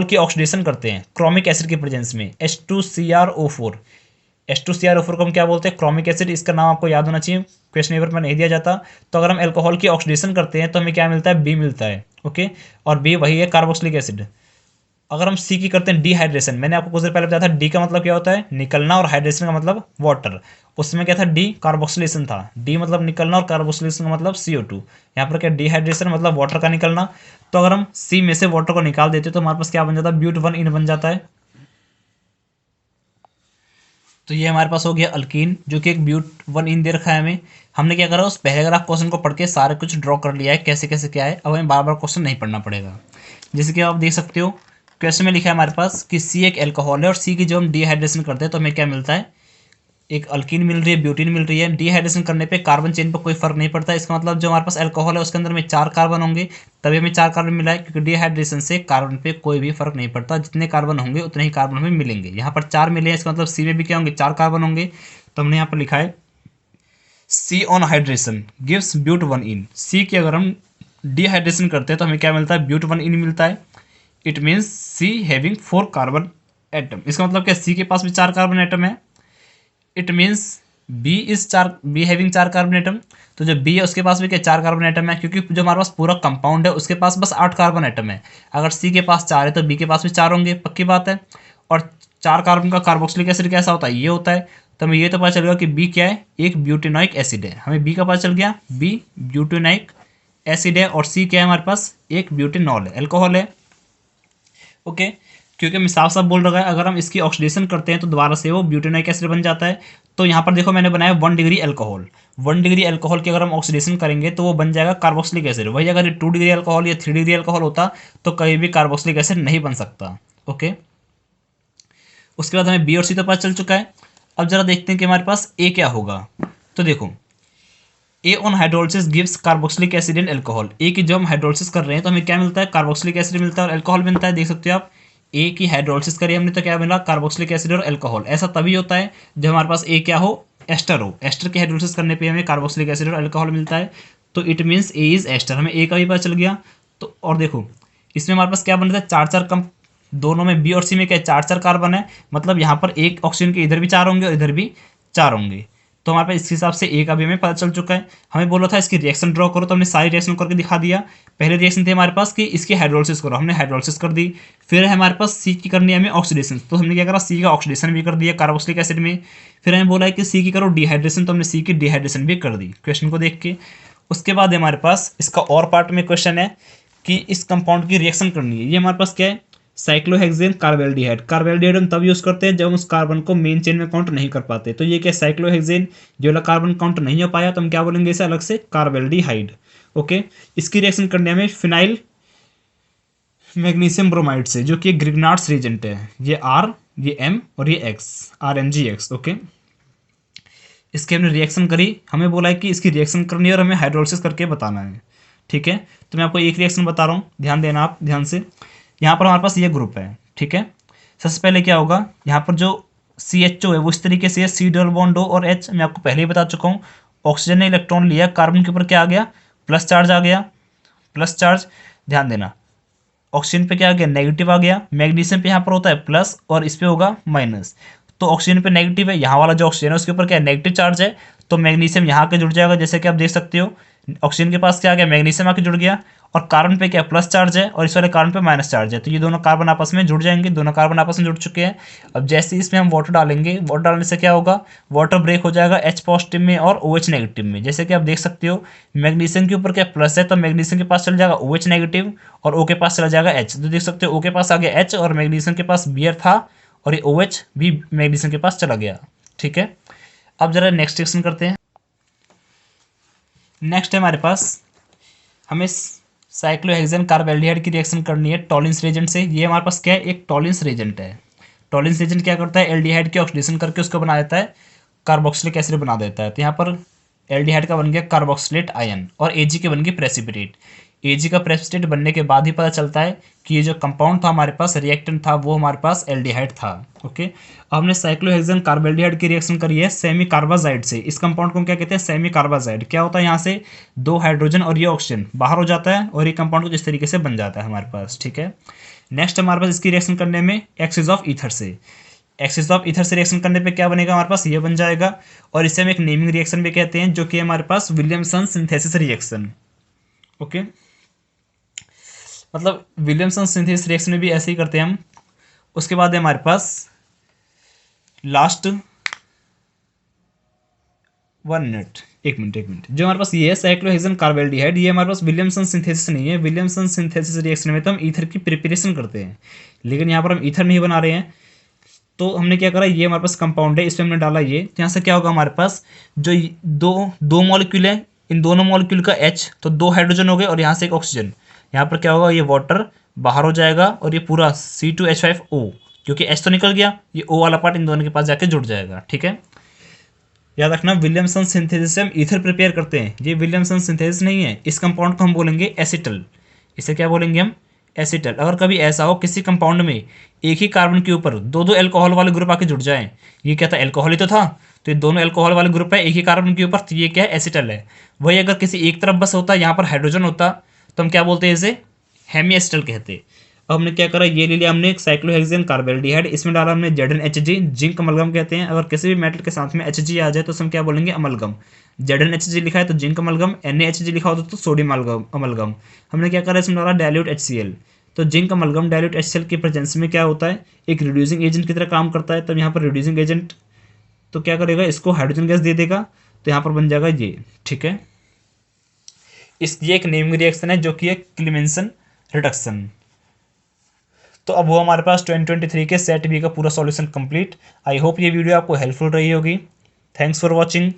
की ऑक्सीडेशन करते हैं क्रोमिक एसिड की प्रेजेंस में H2CrO4 को हम क्या बोलते हैं क्रोमिक एसिड। इसका नाम आपको याद होना चाहिए, क्वेश्चन पेपर में नहीं दिया जाता। तो अगर हम अल्कोहल की ऑक्सीडेशन करते हैं तो हमें क्या मिलता है B मिलता है। ओके और B वही है कार्बोक्सिलिक एसिड। अगर हम C की करते हैं डिहाइड्रेशन, मैंने आपको कुछ देर पहले बताया था D का मतलब क्या होता है निकलना और हाइड्रेशन का मतलब वाटर। उसमें क्या था D कार्बोक्सिलेशन था, D मतलब निकलना और कार्बोक्सिलेशन का मतलब CO2। यहाँ पर क्या डिहाइड्रेशन मतलब वाटर का निकलना। तो अगर हम C में से वाटर को निकाल देते तो हमारे पास क्या बन जाता है ब्यूट1 बन जाता है। तो ये हमारे पास हो गया अल्कीन, जो कि एक ब्यूट1 दे रखा है हमें। हमने क्या करा उस पैराग्राफ क्वेश्चन को पढ़ के सारे कुछ ड्रॉ कर लिया है कैसे कैसे क्या है। अब हमें बार बार क्वेश्चन नहीं पढ़ना पड़ेगा। जैसे कि आप देख सकते हो क्वेश्चन में लिखा है हमारे पास कि C एक एल्कोहल है और C की जो हम डिहाइड्रेशन करते हैं तो हमें क्या मिलता है एक अल्कीन मिल रही है, ब्यूटीन मिल रही है। डिहाइड्रेशन करने पे कार्बन चेन पर कोई फर्क नहीं पड़ता। इसका मतलब जो हमारे पास अल्कोहल है उसके अंदर में 4 कार्बन होंगे, तभी हमें 4 कार्बन मिला है, क्योंकि डिहाइड्रेशन से कार्बन पे कोई भी फर्क नहीं पड़ता। जितने कार्बन होंगे उतने ही कार्बन हमें मिलेंगे। यहाँ पर 4 मिले हैं, इसका मतलब सी में भी क्या होंगे, 4 कार्बन होंगे। तो हमने यहाँ पर लिखा है सी ऑन हाइड्रेशन गिव्स ब्यूट 1 इन। सी की अगर हम डिहाइड्रेशन करते हैं तो हमें क्या मिलता है, ब्यूट 1 इन मिलता है। It means C having 4 carbon atom. इसका मतलब क्या, सी के पास भी 4 कार्बन एटम है। It means B having 4 carbon atom. तो जो बी है उसके पास भी क्या 4 कार्बन एटम है, क्योंकि जो हमारे पास पूरा कंपाउंड है उसके पास बस 8 कार्बन एटम है। अगर सी के पास 4 है तो बी के पास भी 4 होंगे, पक्की बात है। और 4 कार्बन का कार्बोक्सिलिक एसिड कैसा होता है, ये होता है। तो हमें ये तो पता चल गया कि बी क्या है, एक ब्यूटेनॉइक एसिड है। हमें बी का पता चल गया, बी ब्यूटेनॉइक एसिड है। और सी क्या है हमारे पास, एक ब्यूटेनॉल है, अल्कोहल है। ओके, क्योंकि मैं साफ साफ बोल रहा है, अगर हम इसकी ऑक्सीडेशन करते हैं तो दोबारा से वो ब्यूटेनॉइक एसिड बन जाता है। तो यहाँ पर देखो मैंने बनाया 1 डिग्री अल्कोहल। 1 डिग्री अल्कोहल की अगर हम ऑक्सीडेशन करेंगे तो वो बन जाएगा कार्बोक्सिलिक एसिड। वही अगर ये 2 डिग्री अल्कोहल या 3 डिग्री अल्कोहल होता तो कहीं भी कार्बोक्सिलिक एसिड नहीं बन सकता। ओके, उसके बाद हमें बी और सी तो पता चल चुका है। अब जरा देखते हैं कि हमारे पास ए क्या होगा। तो देखो A on hydrolysis gives carboxylic acid and alcohol. A की जो हम हाइड्रोलिसिस कर रहे हैं तो हमें क्या मिलता है, कार्बोक्सिलिक एसिड मिलता है और अल्कोहल मिलता है। देख सकते हो आप, ए की हाइड्रोलिसिस करी हमने तो क्या मिला, कार्बोक्सिलिक एसिड और अल्कोहल। ऐसा तभी होता है जब हमारे पास ए क्या हो, एस्टर हो। एस्टर की हाइड्रोलिसिस करने पे हमें कार्बोक्सिलिक एसिड और अल्कोहल मिलता है। तो it means A is ester, हमें ए का भी पता चल गया। तो और देखो इसमें हमारे पास क्या बन रहा है, 4 कम, दोनों में बी और सी में क्या 4 कार्बन है। मतलब यहाँ पर एक ऑक्सीजन के इधर भी 4 होंगे और इधर भी 4 होंगे। तो हमारे पास इस हिसाब से ए का भी हमें पता चल चुका है। हमें बोला था इसकी रिएक्शन ड्रॉ करो, तो हमने सारी रिएक्शन करके दिखा दिया। पहले रिएक्शन थी हमारे पास कि इसकी हाइड्रोलिसिस करो, हमने हाइड्रोलिसिस कर दी। फिर हमारे पास सी की करनी है हमें ऑक्सीडेशन, तो हमने क्या करा, सी का ऑक्सीडेशन भी कर दिया कार्बोक्सिलिक एसिड में। फिर हमें बोला है कि सी की करो डिहाइड्रेशन, तो हमने सी की डिहाइड्रेशन भी कर दी क्वेश्चन को देख के। उसके बाद हमारे पास इसका और पार्ट में क्वेश्चन है कि इस कंपाउंड की रिएक्शन करनी है। ये हमारे पास क्या है, साइक्लोहेक्सेन कार्बेल्डिहाइड। कार्बेल्डिहाइड हम तब यूज करते हैं जब हम उस कार्बन को मेन चेन में काउंट नहीं कर पाते। तो ये क्या साइक्लोहेक्सेन, जो वाला कार्बन काउंट नहीं हो पाया तो हम क्या बोलेंगे इसे अलग से, कार्बेल्डिहाइड। ओके, इसकी रिएक्शन करने में फिनाइल मैग्नीशियम ब्रोमाइड से, जो कि एक ग्रिग्नार्ड्स रिएजेंट है। ये आर, ये एम और ये एक्स, RMgX। ओके, इसकी हमने रिएक्शन करी। हमें बोला है कि इसकी रिएक्शन करनी है और हमें हाइड्रोलिसिस करके बताना है। ठीक है, तो मैं आपको एक रिएक्शन बता रहा हूँ, ध्यान देना आप ध्यान से। यहाँ पर हमारे पास ये ग्रुप है, ठीक है। सबसे पहले क्या होगा, यहाँ पर जो CHO है वो इस तरीके से है, C डबल बॉन्ड O और H। मैं आपको पहले ही बता चुका हूँ। ऑक्सीजन ने इलेक्ट्रॉन लिया, कार्बन के ऊपर क्या आ गया, प्लस चार्ज आ गया, प्लस चार्ज। ध्यान देना, ऑक्सीजन पे क्या आ गया, नेगेटिव आ गया। मैग्नीशियम पे यहाँ पर होता है प्लस और इस पे होगा माइनस। तो ऑक्सीजन पे नेगेटिव है, यहाँ वाला जो ऑक्सीजन है उसके ऊपर क्या है, नेगेटिव चार्ज है। तो मैग्नीशियम यहाँ के जुड़ जाएगा, जैसे कि आप देख सकते हो ऑक्सीजन के पास क्या आ गया, मैग्नीशियम आके जुड़ गया। और कार्बन पे क्या प्लस चार्ज है और इस वाले कार्बन पे माइनस चार्ज है। तो ये दोनों कार्बन आपस में जुड़ जाएंगे, दोनों कार्बन आपस में जुड़ चुके हैं। अब जैसे इसमें हम वाटर डालेंगे, वाटर डालने से क्या होगा, वाटर ब्रेक हो जाएगा H पॉजिटिव में और OH नेगेटिव में। जैसे कि आप देख सकते हो मैग्नीशियम के ऊपर क्या प्लस है, तो मैग्नीशियम के पास चल जाएगा OH नेगेटिव और O के पास चला जाएगा H। तो देख सकते हो O के पास आ गया H और मैग्नीशियम के पास Br था और ये OH भी मैग्नीशियम के पास चला गया। ठीक है, अब जरा नेक्स्ट रिएक्शन करते हैं। नेक्स्ट है हमारे पास, हमें साइक्लोहेक्सेन कार्बेल्डिहाइड की रिएक्शन करनी है टॉलिंस रेजेंट से। ये हमारे पास क्या है, एक टॉलिंस रेजेंट है। टॉलिंस रेजेंट क्या करता है, एल्डिहाइड की ऑक्सीडेशन करके उसको बना देता है, कार्बोक्सिलिक एसिड बना देता है। तो यहाँ पर एल्डिहाइड का बन गया कार्बोक्सिलेट आयन और Ag की बन गई प्रेसिपिटेट। Ag का प्रेसिपिटेट बनने के बाद ही पता चलता है कि ये जो कंपाउंड था हमारे पास, रिएक्टेंट था, वो हमारे पास एल्डिहाइड था। ओके, अब हमने साइक्लोहेक्सेन कार्बेल्डिहाइड की रिएक्शन करी है सेमी कार्बाजाइड से। इस कंपाउंड को क्या कहते हैं, सेमी कार्बाजाइड। क्या होता है, यहाँ से 2 हाइड्रोजन और ये ऑक्सीजन बाहर हो जाता है और ये कंपाउंड कुछ इस तरीके से बन जाता है हमारे पास। ठीक है, नेक्स्ट हमारे पास इसकी रिएक्शन करने में एक्सिस ऑफ ईथर से, एक्सिस ऑफ ईथर से रिएक्शन करने पे क्या बनेगा हमारे पास, ये बन जाएगा। और इसे हम एक नेमिंग रिएक्शन भी कहते हैं, जो कि हमारे पास विलियमसन सिंथेसिस रिएक्शन। ओके, मतलब विलियमसन सिंथेसिस रिएक्शन में भी ऐसे ही करते हैं हम। उसके बाद है हमारे पास लास्ट 1 मिनट, एक मिनट, जो हमारे पास ये है साइक्लोहेक्सेन कार्बेल्डिहाइड। ये हमारे पास विलियमसन सिंथेसिस नहीं है। विलियमसन सिंथेसिस रिएक्शन में तो हम ईथर की प्रिपरेशन करते हैं, लेकिन यहाँ पर हम ईथर नहीं बना रहे हैं। तो हमने क्या करा, ये हमारे पास कंपाउंड है, इसमें हमने डाला ये। तो यहाँ से क्या होगा हमारे पास, जो दो मॉलिक्यूल है, इन दोनों मॉलिक्यूल का H, तो 2 हाइड्रोजन हो गए और यहाँ से एक ऑक्सीजन। यहाँ पर क्या होगा, ये वाटर बाहर हो जाएगा और ये पूरा C2H5O, क्योंकि H तो निकल गया, ये O वाला पार्ट इन दोनों के पास जाके जुड़ जाएगा। ठीक है, याद रखना विलियमसन सिंथेसिस से हम ईथर प्रिपेयर करते हैं, ये विलियमसन सिंथेसिस नहीं है। इस कंपाउंड को हम बोलेंगे एसिटल। इसे क्या बोलेंगे हम? एसिटल। अगर कभी ऐसा हो किसी कंपाउंड में एक ही कार्बन के ऊपर दो दो एल्कोहल वाले ग्रुप आके जुड़ जाएं, ये क्या था? एल्कोहल ही तो था, तो ये दोनों एल्कोहल वाले ग्रुप है एक ही कार्बन के ऊपर, तो ये क्या है? एसिटल है। वही अगर किसी एक तरफ बस होता, यहाँ पर हाइड्रोजन होता, तो हम क्या बोलते हैं? इसे हेमी एसिटल कहते। अब हमने क्या करा, ये ले लिया हमने एक साइक्लोहेक्सेन कार्बेल्डिहाइड, इसमें डाला हमने ZnHg, जिंक अमलगम कहते हैं। अगर किसी भी मेटल के साथ में Hg आ जाए तो हम क्या बोलेंगे? अमलगम। ZnHg लिखा है तो जिंक अमलगम, NaHg लिखा होता तो सोडियम अमलगम। हमने क्या करा, इसमें डाला डायल्यूट HCl। तो जिंक अमलगम डायल्यूट HCl की प्रेजेंस में क्या होता है? एक रिड्यूसिंग एजेंट की तरह काम करता है। तब यहाँ पर रिड्यूसिंग एजेंट तो क्या करेगा? इसको हाइड्रोजन गैस दे देगा, तो यहाँ पर बन जाएगा ये। ठीक है, ये एक नेमिंग रिएक्शन है जो कि एक क्लीमेंसन रिडक्शन। तो अब वो हमारे पास 2023 के सेट बी का पूरा सॉल्यूशन कंप्लीट। आई होप ये वीडियो आपको हेल्पफुल रही होगी। Thanks for watching.